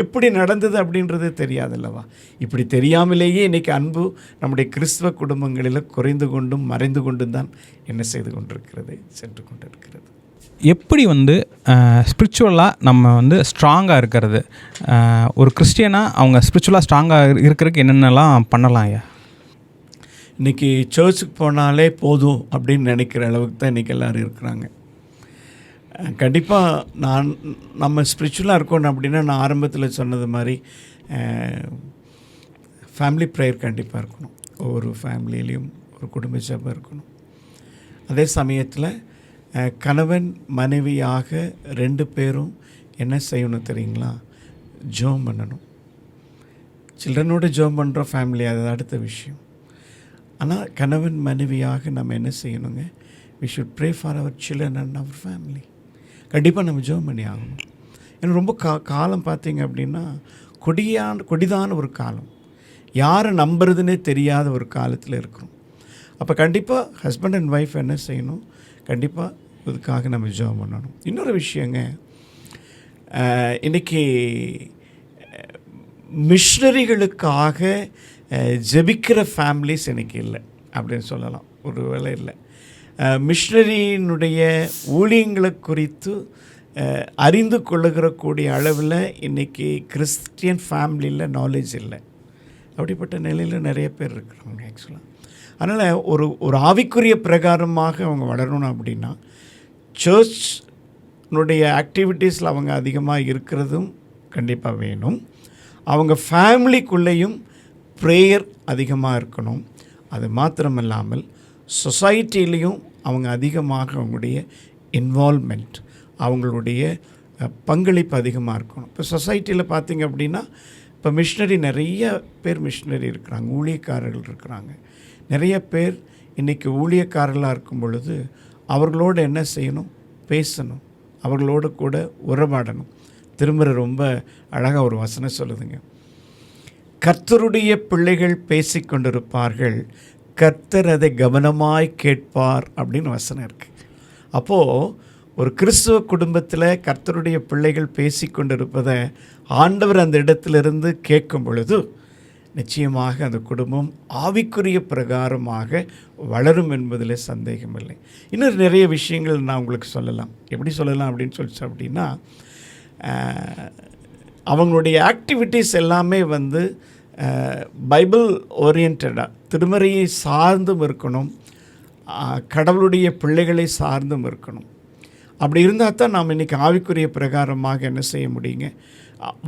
எப்படி நடந்தது அப்படின்றது தெரியாதல்லவா. இப்படி தெரியாமலேயே இன்றைக்கி அன்பு நம்முடைய கிறிஸ்தவ குடும்பங்களில் குறைந்து கொண்டும் மறைந்து கொண்டும் தான் என்ன செய்து கொண்டிருக்கிறது, சென்று கொண்டிருக்கிறது. எப்படி ஸ்பிரிச்சுவலாக நம்ம ஸ்ட்ராங்காக இருக்கிறது, ஒரு கிறிஸ்டியனாக அவங்க ஸ்பிரிச்சுவலாக ஸ்ட்ராங்காக இருக்கிறதுக்கு என்னென்னலாம் பண்ணலாம் ஐயா? இன்றைக்கி சர்ச்சுக்கு போனாலே போதும் அப்படின்னு நினைக்கிற அளவுக்கு தான் இன்றைக்கி எல்லோரும் இருக்கிறாங்க. கண்டிப்பாக நம்ம ஸ்பிரிச்சுவலாக இருக்கணும் அப்படின்னா, நான் ஆரம்பத்தில் சொன்னது மாதிரி ஃபேமிலி ப்ரேயர் கண்டிப்பாக இருக்கணும். ஒவ்வொரு ஃபேமிலியிலையும் ஒரு குடும்ப ஜெபம் இருக்கணும். அதே சமயத்தில் கணவன் மனைவியாக 2 பேரும் என்ன செய்யணும் தெரியுங்களா, ஜெபம் பண்ணணும். சில்ட்ரனோட ஜெபம் பண்ணுற ஃபேமிலி அது அடுத்த விஷயம். ஆனால் கணவன் மனைவியாக நம்ம என்ன செய்யணுங்க, we should pray for our children and our family. கண்டிப்பாக நம்ம ஜெபம் பண்ணி ஆகணும். ஏன்னா ரொம்ப காலம் பார்த்திங்க அப்படின்னா கொடிதான ஒரு காலம், யாரை நம்புறதுன்னே தெரியாத ஒரு காலத்தில் இருக்கிறோம். அப்போ கண்டிப்பாக ஹஸ்பண்ட் அண்ட் ஒய்ஃப் என்ன செய்யணும், கண்டிப்பாக இதுக்காக நம்ம ஜெபம் பண்ணணும். இன்னொரு விஷயங்க, இன்றைக்கி மிஷனரிகளுக்காக ஜெபிக்கிற ஃபேமிலிஸ் இன்றைக்கி இல்லை அப்படின்னு சொல்லலாம். ஒரு வேளை இல்லை. மிஷனரியினுடைய ஊழியங்களை குறித்து அறிந்து கொள்ளுகிறக்கூடிய அளவில் இன்றைக்கி கிறிஸ்டியன் ஃபேமிலியில் நாலேஜ் இல்லை. அப்படிப்பட்ட நிலையில் நிறைய பேர் இருக்கிறாங்க ஆக்சுவலாக. அதனால் ஒரு ஆவிக்குரிய பிரகாரமாக அவங்க வளரணும் அப்படின்னா சர்ச்னுடைய ஆக்டிவிட்டீஸில் அவங்க அதிகமாக இருக்கிறதும் கண்டிப்பாக வேணும். அவங்க ஃபேமிலிக்குள்ளேயும் ப்ரேயர் அதிகமாக இருக்கணும். அது மாத்திரமில்லாமல் சொசைட்டிலையும் அவங்க அதிகமாக அவங்களுடைய இன்வால்மெண்ட், அவங்களுடைய பங்களிப்பு அதிகமாக இருக்கணும். இப்போ சொசைட்டியில் பார்த்திங்க அப்படின்னா, இப்போ மிஷினரி நிறைய பேர் மிஷினரி இருக்கிறாங்க, ஊழியக்காரர்கள் இருக்கிறாங்க. நிறைய பேர் இன்றைக்கி ஊழியக்காரர்களாக இருக்கும் பொழுது அவர்களோடு என்ன செய்யணும், பேசணும், அவர்களோடு கூட உறவாடணும். திரும்ப ரொம்ப அழகாக ஒரு வசனம் சொல்லுதுங்க, கர்த்தருடைய பிள்ளைகள் பேசிக்கொண்டிருப்பார்கள், கர்த்தர் அதை கவனமாய் கேட்பார் அப்படின்னு வசனம் இருக்குது. அப்போது ஒரு கிறிஸ்துவ குடும்பத்தில் கர்த்தருடைய பிள்ளைகள் பேசிக்கொண்டிருப்பதை ஆண்டவர் அந்த இடத்திலிருந்து கேட்கும் பொழுது நிச்சயமாக அந்த குடும்பம் ஆவிக்குரிய பிரகாரமாக வளரும் என்பதில் சந்தேகமில்லை. இன்னொரு நிறைய விஷயங்கள் நான் உங்களுக்கு சொல்லலாம். எப்படி சொல்லலாம் அப்படின்னு அப்படின்னா, அவங்களுடைய ஆக்டிவிட்டீஸ் எல்லாமே பைபிள் ஓரியன்டாக திருமறையை சார்ந்தும் இருக்கணும், கடவுளுடைய பிள்ளைகளை சார்ந்தும் இருக்கணும். அப்படி இருந்தால் தான் நாம் இன்றைக்கி ஆவிக்குரிய பிரகாரமாக என்ன செய்ய முடியுங்க,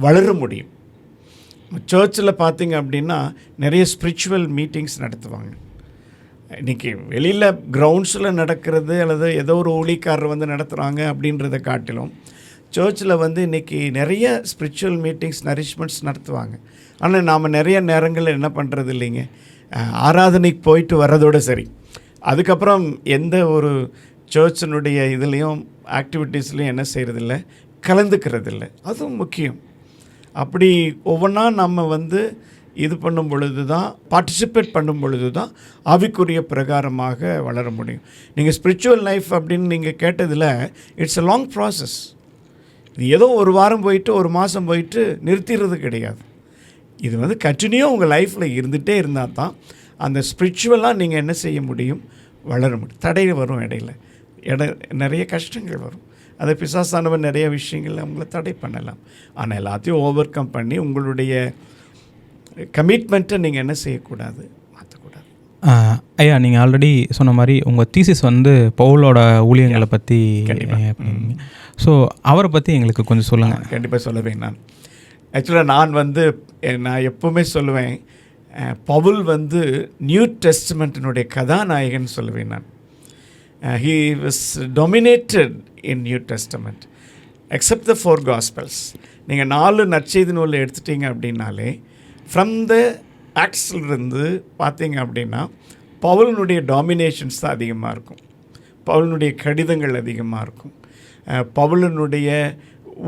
வளர முடியும். சர்ச்சில் பார்த்திங்க அப்படின்னா நிறைய ஸ்பிரிச்சுவல் மீட்டிங்ஸ் நடத்துவாங்க. இன்றைக்கி வெளியில் கிரவுண்ட்ஸில் நடக்கிறது அல்லது ஏதோ ஒரு ஊழியக்காரர் நடத்துகிறாங்க அப்படின்றத காட்டிலும் சர்ச்சில் வந்து இன்றைக்கி நிறைய ஸ்பிரிச்சுவல் மீட்டிங்ஸ் நரிஷ்மெண்ட்ஸ் நடத்துவாங்க. ஆனால் நாம் நிறைய நேரங்களில் என்ன பண்ணுறது இல்லைங்க, ஆராதனைக்கு போயிட்டு வர்றதோடு சரி, அதுக்கப்புறம் எந்த ஒரு சர்ச்சினுடைய இதுலேயும் ஆக்டிவிட்டீஸ்லையும் என்ன செய்கிறதில்ல, கலந்துக்கிறதில்ல. அதுவும் முக்கியம். அப்படி ஒவ்வொன்றா நம்ம வந்து இது பண்ணும் பொழுது தான், பார்ட்டிசிபேட் பண்ணும் பொழுது தான் ஆவிக்குரிய பிரகாரமாக வளர முடியும். நீங்கள் ஸ்பிரிச்சுவல் லைஃப் அப்படின்னு நீங்கள் கேட்டதில் இட்ஸ் a லாங் ப்ராசஸ். இது ஏதோ ஒரு வாரம் போயிட்டு ஒரு மாதம் போயிட்டு நிறுத்திடுறது கிடையாது. இது வந்து கண்டினியூ உங்கள் லைஃப்பில் இருந்துகிட்டே இருந்தால் தான் அந்த ஸ்பிரிச்சுவலாக நீங்கள் என்ன செய்ய முடியும், வளர முடியும். தடை வரும், இடையில நிறைய கஷ்டங்கள் வரும். அதை பிசாசானவன் நிறைய விஷயங்கள் அவங்கள தடை பண்ணலாம். ஆனால் எல்லாத்தையும் ஓவர் கம் பண்ணி உங்களுடைய கமிட்மெண்ட்டை நீங்கள் என்ன செய்யக்கூடாது, மாற்றக்கூடாது. ஐயா, நீங்கள் ஆல்ரெடி சொன்ன மாதிரி உங்கள் தீசிஸ் வந்து பவுலோட ஊழியங்களை பற்றி, ஸோ அவரை பற்றி எங்களுக்கு கொஞ்சம் சொல்லுங்கள். கண்டிப்பாக சொல்லுவேன். ஆக்சுவலாக நான் எப்போவுமே சொல்லுவேன், பவுல் வந்து நியூ டெஸ்டமெண்ட்டினுடைய கதாநாயகன் சொல்லுவேன் நான். He was dominated in New Testament except the 4 Gospels. நீங்கள் 4 நற்செய்தி நூலில் எடுத்துட்டீங்க அப்படின்னாலே, ஃப்ரம் த ஆக்ட்ஸ்லேருந்து பார்த்தீங்க அப்படின்னா பவுலினுடைய டாமினேஷன்ஸ் தான் அதிகமாக இருக்கும். பவுலினுடைய கடிதங்கள் அதிகமாக இருக்கும். பவுலினுடைய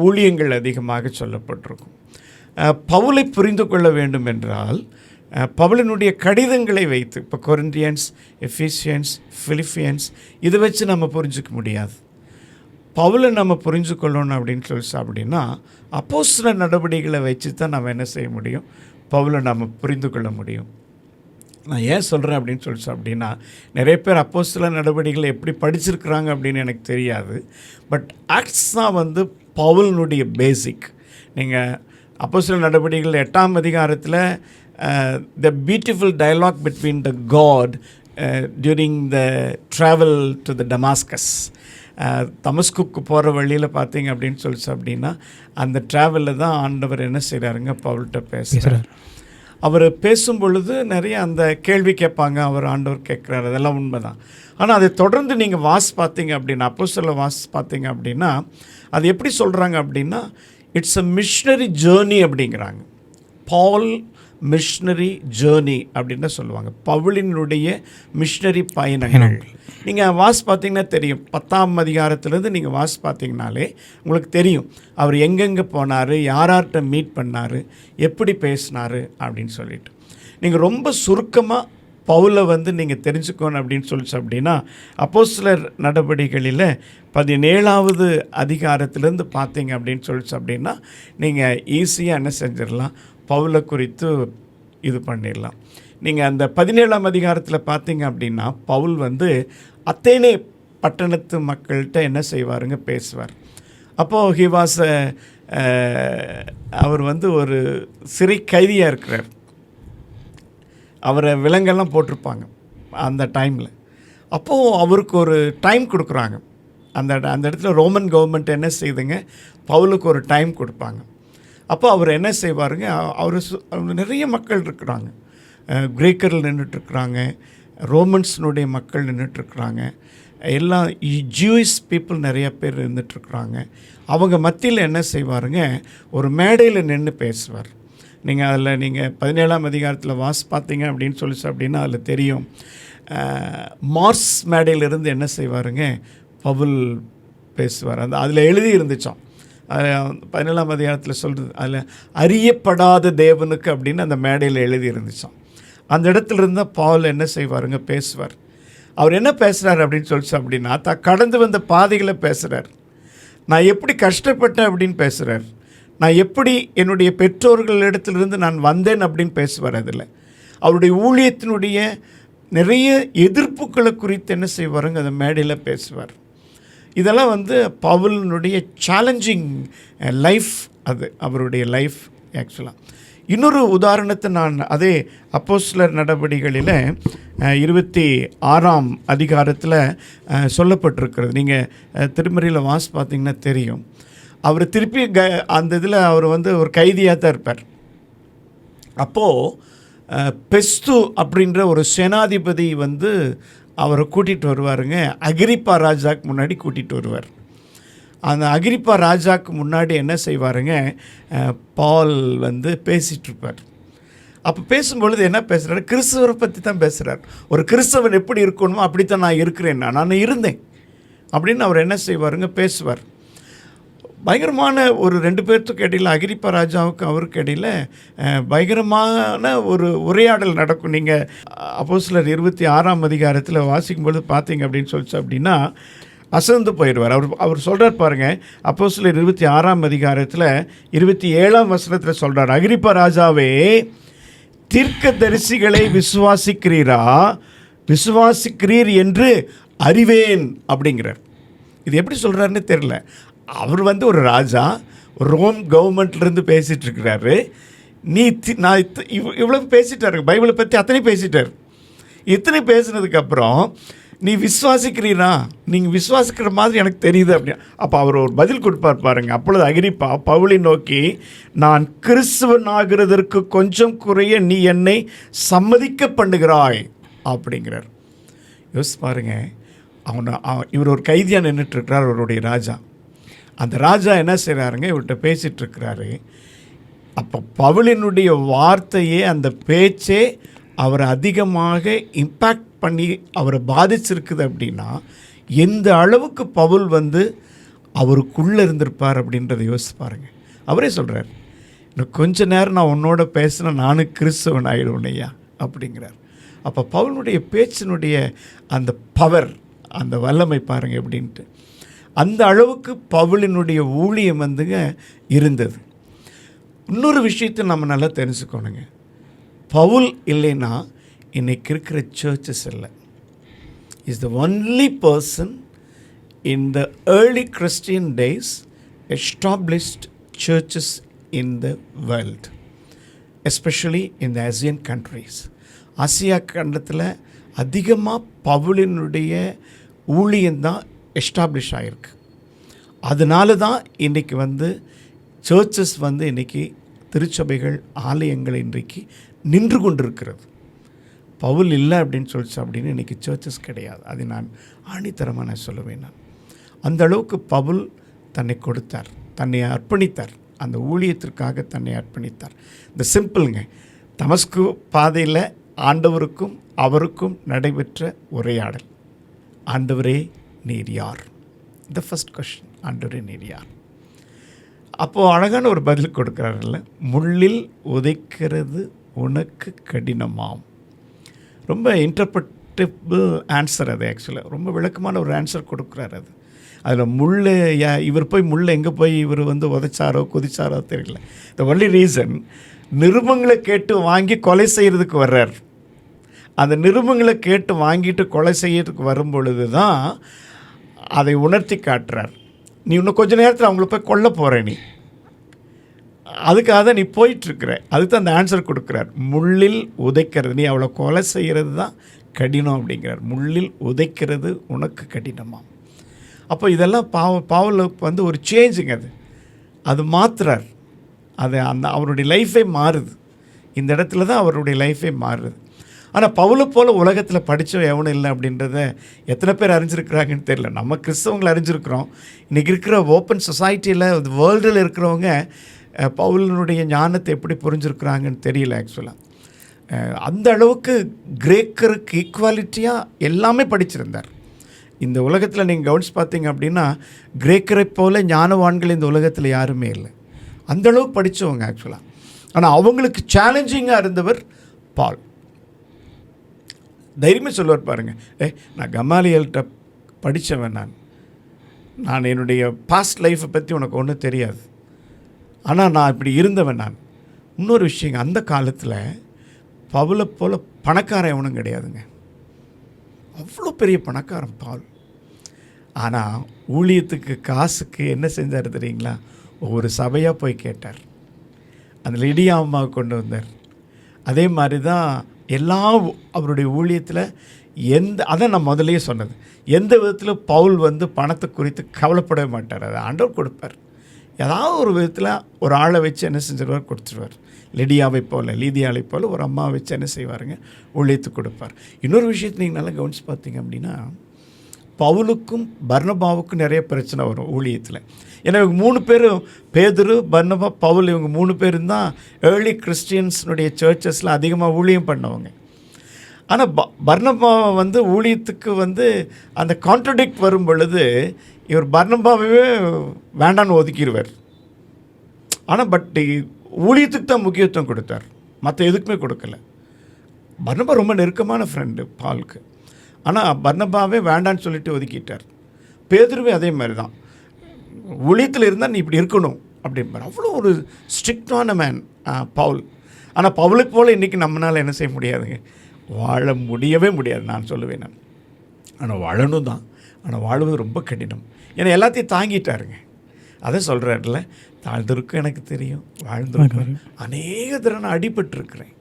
ஊழியங்கள் அதிகமாக சொல்லப்பட்டிருக்கும். பவுலை புரிந்து கொள்ள வேண்டும் என்றால் பவுலினுடைய கடிதங்களை வைத்து, இப்போ கொரிந்தியன்ஸ், எஃபீசியன்ஸ், பிலிப்பியன்ஸ், இதை வச்சு நம்ம புரிஞ்சிக்க முடியாது. பவுலை நம்ம புரிஞ்சு கொள்ளணும் அப்படின்னு அப்படின்னா அப்போஸ்தலர் நடவடிக்கைகளை வச்சு தான் நம்ம என்ன செய்ய முடியும், பவுலை நம்ம புரிந்து கொள்ள முடியும். நான் ஏன் சொல்கிறேன் அப்படின்னு அப்படின்னா, நிறைய பேர் அப்போஸ்தலர் நடவடிக்கைகளை எப்படி படிச்சிருக்கிறாங்க அப்படின்னு எனக்கு தெரியாது. பட் ஆக்ட்ஸ் தான் வந்து பவுலினுடைய பேசிக். நீங்கள் அப்போஸ்தலர் நடவடிக்கைகள் 8ஆம் அதிகாரத்தில் the beautiful dialogue between the God during the travel to the Damascus, தமஸ்குக்கு போகிற வழியில் பார்த்தீங்க அப்படின்னு அப்படின்னா அந்த ட்ராவலில் தான் ஆண்டவர் என்ன செய்கிறாருங்க, பவுல்கிட்ட பேசுகிறார். அவர் பேசும் பொழுது நிறைய அந்த கேள்வி கேட்பாங்க, அவர் ஆண்டவர் கேட்குறாரு, அதெல்லாம் உண்மை தான். ஆனால் அதை தொடர்ந்து நீங்கள் பார்த்தீங்க அப்படின்னா, அப்போஸ்தலர் பார்த்தீங்க அப்படின்னா அது எப்படி சொல்கிறாங்க அப்படின்னா, இட்ஸ் அ மிஷனரி ஜேர்னி அப்படிங்கிறாங்க. பால் மிஷனரி ஜேர்னி அப்படின்னு சொல்லுவாங்க. பவுலினுடைய மிஷனரி பயணங்கள். நீங்கள் பார்த்தீங்கன்னா தெரியும், 10ஆம் அதிகாரத்துலேருந்து நீங்கள் பார்த்தீங்கனாலே உங்களுக்கு தெரியும் அவர் எங்கெங்கே போனார், யார்கிட்ட மீட் பண்ணார், எப்படி பேசினார் அப்படின்னு சொல்லிட்டு. நீங்கள் ரொம்ப சுருக்கமாக பவுலை வந்து நீங்கள் தெரிஞ்சுக்கணும் அப்படின்னு அப்படின்னா அப்போஸ்தலர் நடவடிக்கைகளில் 17ஆவது அதிகாரத்திலேருந்து பார்த்தீங்க அப்படின்னு அப்படின்னா நீங்கள் ஈஸியாக என்ன செஞ்சிடலாம், பவுலை குறித்து இது பண்ணிடலாம். நீங்கள் அந்த 17ஆம் அதிகாரத்தில் பார்த்தீங்க அப்படின்னா பவுல் வந்து அத்தேனே பட்டணத்து மக்கள்கிட்ட என்ன செய்வாருங்க, பேசுவார். அப்போது ஹி வாஸ் அவர் வந்து ஒரு சிறை கைதியாக இருக்கிறார். அவரை விலங்கெல்லாம் போட்டிருப்பாங்க அந்த டைமில். அப்போது அவருக்கு ஒரு டைம் கொடுக்குறாங்க. அந்த இடத்துல ரோமன் கவர்மெண்ட் என்ன செய்யுதுங்க, பவுலுக்கு ஒரு டைம் கொடுப்பாங்க. அப்போ அவர் என்ன செய்வாருங்க, அவர் நிறைய மக்கள் இருக்கிறாங்க, கிரேக்கர்கள் நின்றுட்டுருக்குறாங்க, ரோமன்ஸினுடைய மக்கள் நின்றுட்டுருக்குறாங்க, எல்லாம் ஜூயிஷ் பீப்புள் நிறைய பேர் இருந்துகிட்ருக்குறாங்க. அவங்க மத்தியில் என்ன செய்வாருங்க, ஒரு மேடையில் நின்று பேசுவார். நீங்கள் அதில் நீங்கள் 17ஆம் அதிகாரத்தில் பார்த்தீங்க அப்படின்னு அப்படின்னா அதில் தெரியும், மார்ஸ் மேடையிலிருந்து என்ன செய்வாருங்க, பவுல் பேசுவார். அதில் எழுதி இருந்துச்சோம், அதில் 17ஆம் அதிகாரத்தில் சொல்கிறது, அதில் அறியப்படாத தேவனுக்கு அப்படின்னு அந்த மேடையில் எழுதி இருந்துச்சோம். அந்த இடத்துல இருந்தால் பவுல் என்ன செய்வாருங்க, பேசுவார். அவர் என்ன பேசுகிறார் அப்படின்னு அப்படின்னா கடந்து வந்த பாதைகளை பேசுகிறார். நான் எப்படி கஷ்டப்பட்டேன் அப்படின்னு பேசுகிறார். நான் எப்படி என்னுடைய பெற்றோர்களிடத்திலிருந்து நான் வந்தேன் அப்படின்னு பேசுவார். அதில் அவருடைய ஊழியத்தினுடைய நிறைய எதிர்ப்புகளை குறித்து என்ன செய்வாருங்க, அந்த மேடையில் பேசுவார். இதெல்லாம் வந்து பவுலினுடைய சேலஞ்சிங் லைஃப், அது அவருடைய லைஃப். ஆக்சுவலாக இன்னொரு உதாரணத்தை நான் அதே அப்போஸ்தலர் நடவடிக்கைகளில் 26ஆம் அதிகாரத்தில் சொல்லப்பட்டிருக்கிறது. நீங்கள் திருமறையில் பார்த்தீங்கன்னா தெரியும். அவர் திருப்பி அந்த இதில் அவர் வந்து ஒரு கைதியாக தான் இருப்பார். அப்போது பெஸ்து அப்படின்ற ஒரு சேனாதிபதி வந்து அவரை கூட்டிகிட்டு வருவாருங்க, அகிரிப்பா ராஜாக்கு முன்னாடி கூட்டிகிட்டு வருவார். அந்த அகிரிப்பா ராஜாவுக்கு முன்னாடி என்ன செய்வாருங்க, பால் வந்து பேசிகிட்ருப்பார். அப்போ பேசும்பொழுது என்ன பேசுகிறாரு, கிறிஸ்துவரை பற்றி தான் பேசுகிறார். ஒரு கிறிஸ்தவன் எப்படி இருக்கணுமோ அப்படித்தான் நான் இருக்கிறேன், நான் இருந்தேன் அப்படின்னு அவர் என்ன செய்வாருங்க, பேசுவார். பயங்கரமான ஒரு 2 பேர்த்துக்கு இடையில், அகிரிப்பா ராஜாவுக்கு அவருக்கு இடையில் பயங்கரமான ஒரு உரையாடல் நடக்கும். நீங்கள் அப்போஸ்தலர் 26ஆம் அதிகாரத்தில் வாசிக்கும்பொழுது பார்த்தீங்க அப்படின்னு சொல்லிச்சு அப்படின்னா அசந்து போயிடுவார். அவர் சொல்கிறார் பாருங்கள், அப்போஸ்தலர் 26ஆம் அதிகாரத்தில் 27ஆம் வசனத்தில் சொல்கிறார், அகிரிப்பா ராஜாவே, தீர்க்கதரிசிகளை விசுவாசிக்கிறீர் என்று அறிவேன் அப்படிங்கிறார். இது எப்படி சொல்கிறாருன்னு தெரியல. அவர் வந்து ஒரு ராஜா, ரோம் கவர்மெண்ட்லேருந்து பேசிகிட்ருக்கிறாரு. நான் இவ்வளோ பேசிட்டாரு, பைபிளை பற்றி அத்தனை பேசிட்டார். இத்தனை பேசினதுக்கப்புறம் நீ விசுவாசிக்கிறீரா, நீங்கள் விசுவாசிக்கிற மாதிரி எனக்கு தெரியுது அப்படின்னு. அப்போ அவர் ஒரு பதில் கொடுப்பார் பாருங்கள். அப்பொழுது அகிரிப்பா பவுலை நோக்கி, நான் கிறிஸ்துவன் ஆகிறதற்கு கொஞ்சம் குறைய நீ என்னை சம்மதிக்க பண்ணுகிறாய் அப்படிங்கிறார். யோசிச்சு பாருங்க, இவர் ஒரு கைதியாக நின்றுட்டுருக்கிறார், அவருடைய ராஜா. அந்த ராஜா என்ன செய்கிறாருங்க, இவர்கிட்ட பேசிகிட்ருக்கிறாரு. அப்போ பவுலினுடைய வார்த்தையே, அந்த பேச்சே அவரை அதிகமாக இம்பேக்ட் பண்ணி அவரை பாதிச்சிருக்குது அப்படின்னா எந்த அளவுக்கு பவுல் வந்து அவருக்குள்ளே இருந்திருப்பார் அப்படின்றத யோசிச்சு பாருங்கள். அவரே சொல்கிறார், இன்னும் கொஞ்ச நேரம் நான் உன்னோட பேசினா நானும் கிறிஸ்தவன் ஆகிடுவேனையா அப்படிங்கிறார். அப்போ பவுலுடைய பேச்சினுடைய அந்த பவர், அந்த வல்லமை பாருங்கள் எப்படின்ட்டு. அந்த அளவுக்கு பவுலினுடைய ஊழியம் வந்துங்க இருந்தது. இன்னொரு விஷயத்தை நம்ம நல்லா தெரிஞ்சுக்கணுங்க, பவுல் இல்லைன்னா இன்றைக்கி இருக்கிற சர்ச்சஸ் இல்லை. Is the only person in the early Christian days established churches in the world, especially in the Asian countries. ஆசியா கண்டத்தில் அதிகமாக பவுலினுடைய ஊழியந்தான் எஸ்டாப்ளிஷ் ஆகிருக்கு. அதனால தான் இன்றைக்கி வந்து சர்ச்சஸ் வந்து இன்றைக்கி திருச்சபைகள், ஆலயங்கள் இன்றைக்கு நின்று கொண்டிருக்கிறது. பவுல் இல்லை அப்படின்னு சொல்லிச்சு அப்படின்னு இன்றைக்கி சர்ச்சஸ் கிடையாது. அது நான் ஆணித்தரமாக நான் சொல்லுவேன். நான் அந்த அளவுக்கு பவுல் தன்னை கொடுத்தார், தன்னை அர்ப்பணித்தார், அந்த ஊழியத்திற்காக தன்னை அர்ப்பணித்தார். இந்த சிம்பிளுங்க, தமஸ்கு பாதையில் ஆண்டவருக்கும் அவருக்கும் நடைபெற்ற உரையாடல். ஆண்டவரே நீர் யார்? த ஃபஸ்ட் கொஸ்டின், ஆண்டவரே நீர் யார்? அப்போது அழகான ஒரு பதில் கொடுக்குறாருல்ல, முள்ளில் உதைக்கிறது உனக்கு கடினமாம். ரொம்ப இன்டர்பிரட்டபிள் ஆன்சர் அது. ஆக்சுவலாக ரொம்ப விளக்கமான ஒரு ஆன்சர் கொடுக்குறாரு. அதில் முள், இவர் போய் முள் எங்கே போய் இவர் வந்து உதைச்சாரோ குதிச்சாரோ தெரியல. த ஒன்லி ரீசன், நிருபங்களை கேட்டு வாங்கி கொலை செய்கிறதுக்கு வர்றார். அந்த நிருபங்களை கேட்டு வாங்கிட்டு கொலை செய்யறதுக்கு வரும் பொழுது தான் அதை உணர்த்தி காட்டுறார். நீ இன்னும் கொஞ்சம் நேரத்தில் அவங்கள போய் கொல்ல போகிற, நீ அதுக்காக நீ போயிட்டுருக்குற. அதுக்கு தான் அந்த ஆன்சர் கொடுக்குறார். முள்ளில் உதைக்கிறது, நீ அவளை கொலை செய்கிறது தான் கடினம் அப்படிங்கிறார். முள்ளில் உதைக்கிறது உனக்கு கடினமா. அப்போ இதெல்லாம் பாவலுக்கு வந்து ஒரு சேஞ்சுங்க. அது மாற்றுறார். அது அவருடைய லைஃபே மாறுது. இந்த இடத்துல தான் அவருடைய லைஃபே மாறுது. ஆனால் பவுலை போல் உலகத்தில் படித்த எவனும் இல்லை அப்படின்றத எத்தனை பேர் அறிஞ்சிருக்கிறாங்கன்னு தெரியல. நம்ம கிறிஸ்தவங்களை அறிஞ்சிருக்கிறோம். இன்றைக்கி இருக்கிற ஓப்பன் சொசைட்டியில், வேர்ல்டில் இருக்கிறவங்க பவுலினுடைய ஞானத்தை எப்படி புரிஞ்சுருக்குறாங்கன்னு தெரியல. ஆக்சுவலாக அந்த அளவுக்கு கிரேக்கருக்கு ஈக்குவாலிட்டியாக எல்லாமே படிச்சிருந்தார். இந்த உலகத்தில் நீங்கள் கவனிச்சு பார்த்தீங்க அப்படின்னா கிரேக்கரை போல ஞானவான்கள் இந்த உலகத்தில் யாருமே இல்லை. அந்தளவுக்கு படித்தவங்க ஆக்சுவலாக. ஆனால் அவங்களுக்கு சேலஞ்சிங்காக இருந்தவர் பால். தைரியமாக சொல்லுவார் பாருங்கள், நான் கமாலியல்கிட்ட படித்தவன், நான் என்னுடைய பாஸ்ட் லைஃப்பை பற்றி உனக்கு ஒன்றும் தெரியாது, ஆனால் நான் இப்படி இருந்தவன் நான். இன்னொரு விஷயங்க, அந்த காலத்தில் பவுலை போல் பணக்காரன் எவனும் கிடையாதுங்க. அவ்வளோ பெரிய பணக்காரன் பால். ஆனால் ஊழியத்துக்கு காசுக்கு என்ன செஞ்சார் தெரியுங்களா? ஒவ்வொரு சபையாக போய் கேட்டார். அந்த லிடியா அம்மாவை கொண்டு வந்தார். அதே மாதிரி தான் அவருடைய ஊழியத்தில் அதான் நான் முதலையே சொன்னது, எந்த விதத்தில் பவுல் வந்து பணத்தை குறித்து கவலைப்படவே மாட்டார். அதை ஆண்டவர் கொடுப்பார். ஏதாவது ஒரு விதத்தில் ஒரு ஆளை வச்சு என்ன செஞ்சிருவார், கொடுத்துருவார். லிடியாவை போல், லீதியாவை போல் ஒரு அம்மா வச்சு என்ன செய்வாருங்க, ஊழியத்துக்கு கொடுப்பார். இன்னொரு விஷயத்தை நீங்கள் நல்லா கவனித்து பார்த்தீங்க அப்படின்னா, பவுலுக்கும் பர்னபாவுக்கும் நிறைய பிரச்சனை வரும் ஊழியத்தில். ஏன்னா இவங்க 3 பேரும், பேதுரு, பர்னபா, பவுல், இவங்க 3 பேரும் தான் ஏர்லி கிறிஸ்டியன்ஸ்னுடைய சர்ச்சஸில் அதிகமாக ஊழியம் பண்ணவங்க. ஆனால் பர்னபாவை வந்து ஊழியத்துக்கு வந்து அந்த கான்ட்ரடிக்ட் வரும் பொழுது இவர் பர்னபாவே வேண்டான்னு ஒதுக்கிடுவார். ஆனால் ஊழியத்துக்கு தான் முக்கியத்துவம் கொடுத்தார், மற்ற எதுக்குமே கொடுக்கல. பர்னபா ரொம்ப நெருக்கமான ஃப்ரெண்டு பாலுக்கு, ஆனால் பர்னபாவே வேண்டான்னு சொல்லிட்டு ஒதுக்கிட்டார். பேதுருவே அதே மாதிரி தான், ஊழியத்தில் இருந்தால் நீ இப்படி இருக்கணும் அப்படின்பார். அவ்வளோ ஒரு ஸ்ட்ரிக்டான மேன் பவுல். ஆனால் பவுலுக்கு போல் இன்றைக்கி நம்மளால் என்ன செய்ய முடியாதுங்க, வாழ முடியவே முடியாது நான் சொல்லுவேன். நான் ஆனால் வாழணும் தான், ஆனால் வாழ்வது ரொம்ப கடினம். ஏன்னா எல்லாத்தையும் தாங்கிட்டாருங்க. அதை சொல்கிறாருல, தாழ்ந்திருக்கும் எனக்கு தெரியும், வாழ்ந்திருக்கும் அநேக தடவை நான் அடிபட்டுருக்கிறேன்.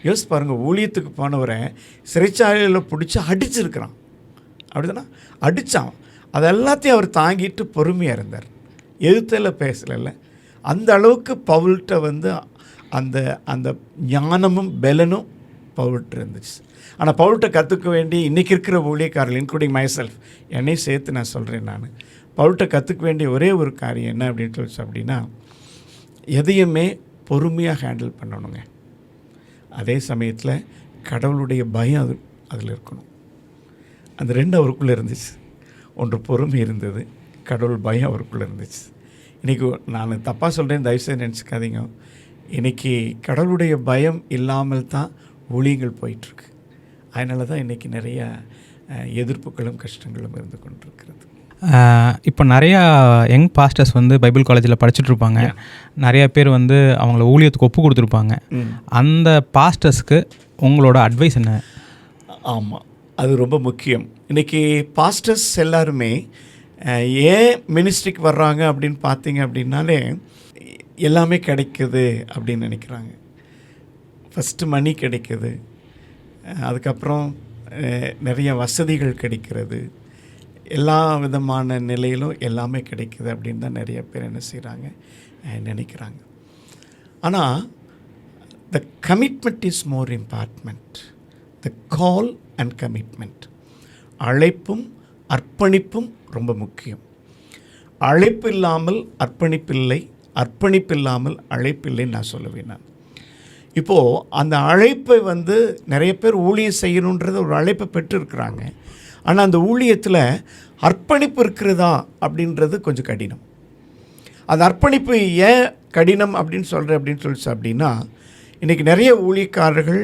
யோசிச்சு பாருங்கள், ஊழியத்துக்கு போனவரை சிறைச்சாலையில் பிடிச்சி அடிச்சிருக்கிறான், அப்படி தானே அடித்தான். அது எல்லாத்தையும் அவர் தாங்கிட்டு பொறுமையாக இருந்தார், எதிர்த்தில் பேசலைல்ல. அந்த அளவுக்கு பவுல்கிட்ட வந்து அந்த அந்த ஞானமும் பலனும் பவுல்கிட்ட இருந்துச்சு. ஆனால் பவுல்கிட்ட கற்றுக்க வேண்டிய இன்றைக்கி இருக்கிற ஊழியக்காரர்கள், இன்க்ளூடிங் மை செல்ஃப், என்னையும் சேர்த்து நான் சொல்கிறேன், நான் பவுல்கிட்ட கற்றுக்க வேண்டிய ஒரே ஒரு காரியம் என்ன அப்படின்னு சொல்லிச்சு அப்படின்னா, எதையுமே பொறுமையாக ஹேண்டில் பண்ணணுங்க. அதே சமயத்தில் கடவுளுடைய பயம் அதில் இருக்கணும். அந்த 2 அவருக்குள்ளே இருந்துச்சு. ஒன்று பொறுமை இருந்தது, கடவுள் பயம் அவருக்குள்ளே இருந்துச்சு. இன்றைக்கி நான் தப்பாக சொல்கிறேன், தயவுசெய்து நினச்சிக்காதீங்க. இன்றைக்கி கடவுளுடைய பயம் இல்லாமல் தான் ஊழியங்கள் போயிட்டுருக்கு. அதனால தான் இன்றைக்கி நிறையா எதிர்ப்புகளும் கஷ்டங்களும் இருந்து கொண்டிருக்கிறது. இப்போ நிறையா யங் பாஸ்டர்ஸ் வந்து பைபிள் காலேஜில் படிச்சுட்ருப்பாங்க. நிறையா பேர் வந்து அவங்கள ஊழியத்துக்கு ஒப்பு கொடுத்துருப்பாங்க. அந்த பாஸ்டர்ஸ்க்கு உங்களோட அட்வைஸ் என்ன? ஆமாம், அது ரொம்ப முக்கியம். இன்றைக்கி பாஸ்டர்ஸ் எல்லாருமே ஏன் மினிஸ்ட்ரிக்கு வர்றாங்க அப்படின்னு பார்த்தீங்க அப்படின்னாலே, எல்லாமே கிடைக்குது அப்படின்னு நினைக்கிறாங்க. ஃபஸ்ட்டு மணி கிடைக்குது, அதுக்கப்புறம் நிறைய வசதிகள் கிடைக்கிறது, எல்லா விதமான நிலையிலும் எல்லாமே கிடைக்குது அப்படின்னு தான் நிறைய பேர் என்ன செய்கிறாங்க, நினைக்கிறாங்க. ஆனால் the commitment is more important. The call and commitment, அழைப்பும் அர்ப்பணிப்பும் ரொம்ப முக்கியம். அழைப்பு இல்லாமல் அர்ப்பணிப்பில்லை, அர்ப்பணிப்பில்லாமல் அழைப்பில்லைன்னு நான் சொல்லுவேன். நான் இப்போது அந்த அழைப்பை வந்து நிறைய பேர் ஊழியம் செய்யணுன்றது ஒரு அழைப்பை பெற்றிருக்கிறாங்க. ஆனால் அந்த ஊழியத்தில் அர்ப்பணிப்பு இருக்கிறதா அப்படின்றது கொஞ்சம் கடினம். அந்த அர்ப்பணிப்பு ஏன் கடினம் அப்படின்னு சொல்கிறேன் அப்படின்னு சொல்லிச்சு அப்படின்னா, இன்றைக்கி நிறைய ஊழியக்காரர்கள்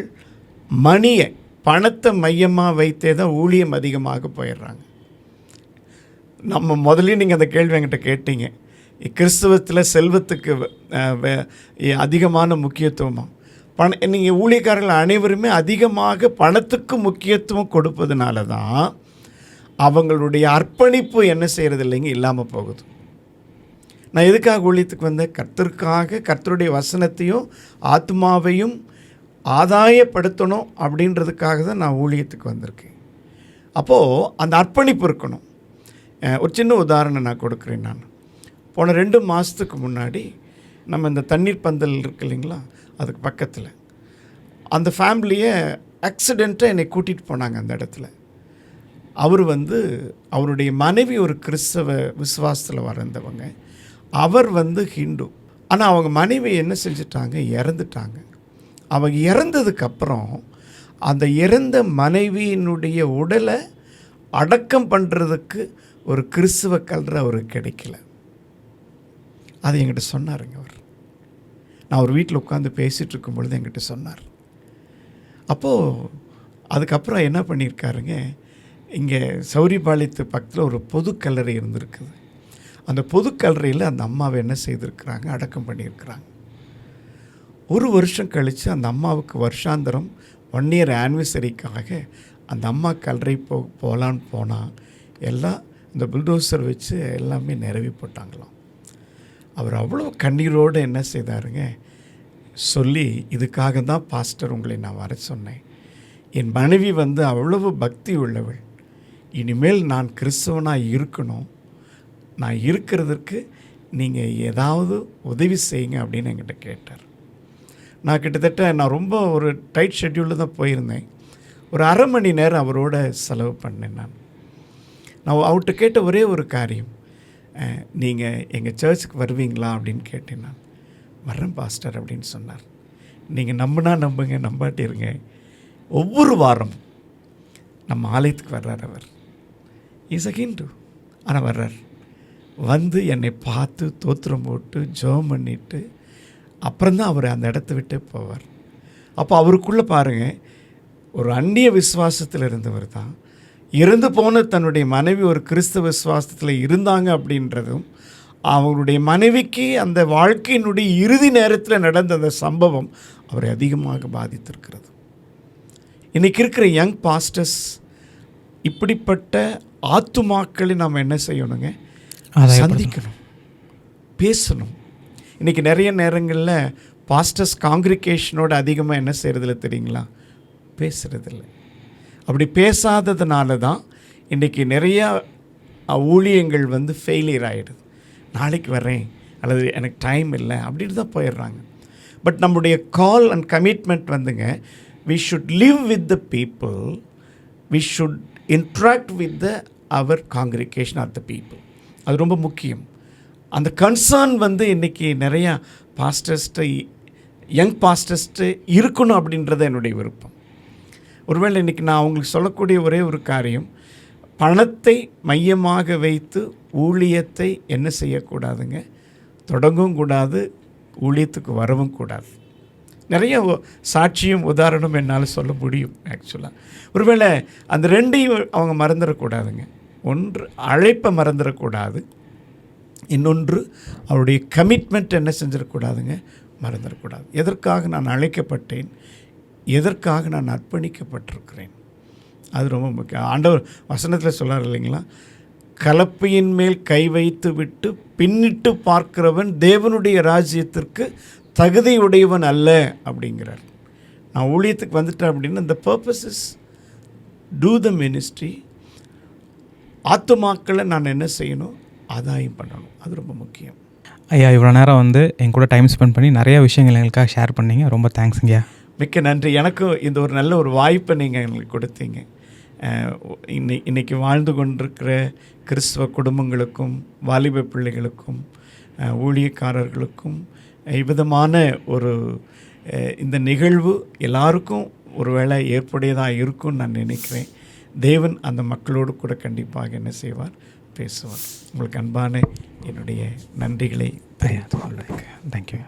மணியை, பணத்தை மையமாக வைத்தே தான் ஊழியம் அதிகமாக போயிடுறாங்க. நம்ம முதல்ல நீங்கள் அந்த கேள்வி என்கிட்ட கேட்டீங்க, கிறிஸ்தவத்தில் செல்வத்துக்கு அதிகமான முக்கியத்துவமாக நீங்கள் ஊழியக்காரர்கள் அனைவருமே அதிகமாக பணத்துக்கு முக்கியத்துவம் கொடுப்பதுனால தான் அவங்களுடைய அர்ப்பணிப்பு என்ன செய்கிறது இல்லைங்க, இல்லாமல் போகுது. நான் எதுக்காக ஊழியத்துக்கு வந்தேன்? கர்த்தருக்காக, கர்த்தருடைய வசனத்தையும் ஆத்மாவையும் ஆதாயப்படுத்தணும் அப்படின்றதுக்காக தான் நான் ஊழியத்துக்கு வந்திருக்கேன். அப்போது அந்த அர்ப்பணிப்பு இருக்கணும். ஒரு சின்ன உதாரணம் நான் கொடுக்குறேன். நான் போன 2 மாதத்துக்கு முன்னாடி நம்ம இந்த தண்ணீர் பந்தல் இருக்கு இல்லைங்களா, அதுக்கு பக்கத்தில் அந்த ஃபேமிலியை ஆக்சிடெண்ட்டாக என்னை கூட்டிகிட்டு போனாங்க. அந்த இடத்துல அவர் வந்து அவருடைய மனைவி ஒரு கிறிஸ்தவ விசுவாசத்தில் வளர்ந்தவங்க, அவர் வந்து ஹிந்து. ஆனால் அவங்க மனைவி என்ன செஞ்சிட்டாங்க, இறந்துட்டாங்க. அவங்க இறந்ததுக்கப்புறம் அந்த இறந்த மனைவியினுடைய உடலை அடக்கம் பண்ணுறதுக்கு ஒரு கிறிஸ்தவ கல்ற அவருக்கு கிடைக்கல. அது என்கிட்ட சொன்னாருங்க. அவர், நான் ஒரு வீட்டில் உட்காந்து பேசிகிட்டு இருக்கும் பொழுது என்கிட்ட சொன்னார். அப்போது அதுக்கப்புறம் என்ன பண்ணியிருக்காருங்க, இங்கே சௌரிபாளையத்து பக்கத்தில் ஒரு பொது கல்லறை இருந்திருக்குது. அந்த பொது கல்லறையில் அந்த அம்மாவை என்ன செய்திருக்கிறாங்க, அடக்கம் பண்ணியிருக்கிறாங்க. 1 வருஷம் கழித்து அந்த அம்மாவுக்கு வருஷாந்திரம் 1 இயர் ஆனிவர்சரிக்காக அந்த அம்மா கல்லறை போகலான்னு போனால் எல்லாம் இந்த புல்டோசர் வச்சு எல்லாமே நிரவி போட்டாங்களாம். அவர் அவ்வளோ கண்ணீரோடு என்ன செய்தாருங்க, சொல்லி, இதுக்காக தான் பாஸ்டர் உங்களை நான் வர சொன்னேன். என் மனைவி வந்து அவ்வளவு பக்தி உள்ளவள், இனிமேல் நான் கிறிஸ்தவனாக இருக்கணும், நான் இருக்கிறதுக்கு நீங்கள் ஏதாவது உதவி செய்யுங்க அப்படின்னு என்கிட்ட கேட்டார். நான் கிட்டத்தட்ட நான் ரொம்ப ஒரு டைட் ஷெட்யூலில் தான் போயிருந்தேன். ஒரு 1/2 மணி நேரம் அவரோட செலவு பண்ணேன். நான் நான் அவர்கிட்ட கேட்ட ஒரே ஒரு காரியம், நீங்கள் எங்கள் சர்ச்சுக்கு வருவீங்களா அப்படின்னு கேட்டேன். நான் வர்றேன் பாஸ்டர் அப்படின்னு சொன்னார். நீங்கள் நம்பினா நம்புங்க, நம்பாட்டிருங்க, ஒவ்வொரு வாரம் நம்ம ஆலயத்துக்கு வர்றார். அவர் இஸ் அ ஹிந்து, ஆனால் வர்றார். வந்து என்னை பார்த்து தோத்திரம் போட்டு ஜெபம் பண்ணிவிட்டு அப்புறம்தான் அவர் அந்த இடத்த விட்டு போவார். அப்போ அவருக்குள்ளே பாருங்கள், ஒரு அந்நிய விசுவாசத்தில் இருந்தவர் தான், இறந்து போன தன்னுடைய மனைவி ஒரு கிறிஸ்தவ விசுவாசத்தில் இருந்தாங்க அப்படின்றதும், அவங்களுடைய மனைவிக்கு அந்த வாழ்க்கையினுடைய இறுதி நேரத்தில் நடந்த அந்த சம்பவம் அவரை அதிகமாக பாதித்திருக்கிறது. இன்றைக்கி இருக்கிற யங் பாஸ்டர்ஸ் இப்படிப்பட்ட ஆத்துமாக்களை நாம் என்ன செய்யணுங்க? சந்திக்கணும், பேசணும். இன்றைக்கி நிறைய நேரங்களில் பாஸ்டர்ஸ் காங்கிரிகேஷனோட அதிகமாக என்ன செய்கிறதில்ல தெரியுங்களா? பேசுகிறதில்ல. அப்படி பேசாததுனால தான் இன்றைக்கி நிறையா ஊழியங்கள் வந்து ஃபெயிலியர் ஆகிடுது. நாளைக்கு வர்றேன் அல்லது எனக்கு டைம் இல்லை அப்படின்னு தான் போயிடுறாங்க. பட் நம்முடைய கால் அண்ட் கமிட்மெண்ட் வந்துங்க, we should live with the people, we should interact with our congregation or the people. அது ரொம்ப முக்கியம். அந்த கன்சர்ன் வந்து இன்றைக்கி நிறையா பாஸ்டர்ஸ்ட்டு, யங் பாஸ்டர்ஸ்ட்டு இருக்கணும் அப்படின்றது என்னுடைய விருப்பம். ஒருவேளை இன்றைக்கி நான் அவங்களுக்கு சொல்லக்கூடிய ஒரே ஒரு காரியம், பணத்தை மையமாக வைத்து ஊழியத்தை என்ன செய்யக்கூடாதுங்க? தொடங்கவும் கூடாது, ஊழியத்துக்கு வரவும் கூடாது. நிறைய சாட்சியும் உதாரணம் என்னால் சொல்ல முடியும். ஆக்சுவலாக ஒருவேளை அந்த ரெண்டையும் அவங்க மறந்துடக்கூடாதுங்க. ஒன்று அழைப்பை மறந்துடக்கூடாது, இன்னொன்று அவருடைய கமிட்மெண்ட் என்ன செஞ்சிடக்கூடாதுங்க? மறந்துடக்கூடாது. எதற்காக நான் அழைக்கப்பட்டேன், எதற்காக நான் அர்ப்பணிக்கப்பட்டிருக்கிறேன், அது ரொம்ப முக்கியம். ஆண்டவர் வசனத்தில் சொல்கிறார் இல்லைங்களா, கலப்பையின் மேல் கை வைத்து விட்டு பின்னிட்டு பார்க்கிறவன் தேவனுடைய ராஜ்யத்திற்கு தகுதியுடையவன் அல்ல அப்படிங்கிறார். நான் ஊழியத்துக்கு வந்துட்டேன் அப்படின்னு இந்த purpose is to the ministry. ஆத்துமாக்களை நான் என்ன செய்யணும்? ஆதாயம் பண்ணணும். அது ரொம்ப முக்கியம். ஐயா, இவ்வளோ நேரம் வந்து என் கூட டைம் ஸ்பெண்ட் பண்ணி நிறைய விஷயங்கள் எங்களுக்காக ஷேர் பண்ணீங்க. ரொம்ப தேங்க்ஸுங்கய்யா. மிக்க நன்றி. எனக்கும் இந்த ஒரு நல்ல ஒரு வாய்ப்பை நீங்கள் எங்களுக்கு கொடுத்தீங்க. இன்றைக்கி வாழ்ந்து கொண்டிருக்கிற கிறிஸ்தவ குடும்பங்களுக்கும் வாலிப பிள்ளைகளுக்கும் ஊழியக்காரர்களுக்கும் விதமான ஒரு இந்த நிகழ்வு எல்லாருக்கும் ஒரு வேளை ஏற்புடையதாக இருக்கும்னு நான் நினைக்கிறேன். தேவன் அந்த மக்களோடு கூட கண்டிப்பாக என்ன செய்வார்? பேசுவார். உங்களுக்கு அன்பான என்னுடைய நன்றிகளை தெரிவித்துக் கொள்கிறேன். தேங்க்யூ.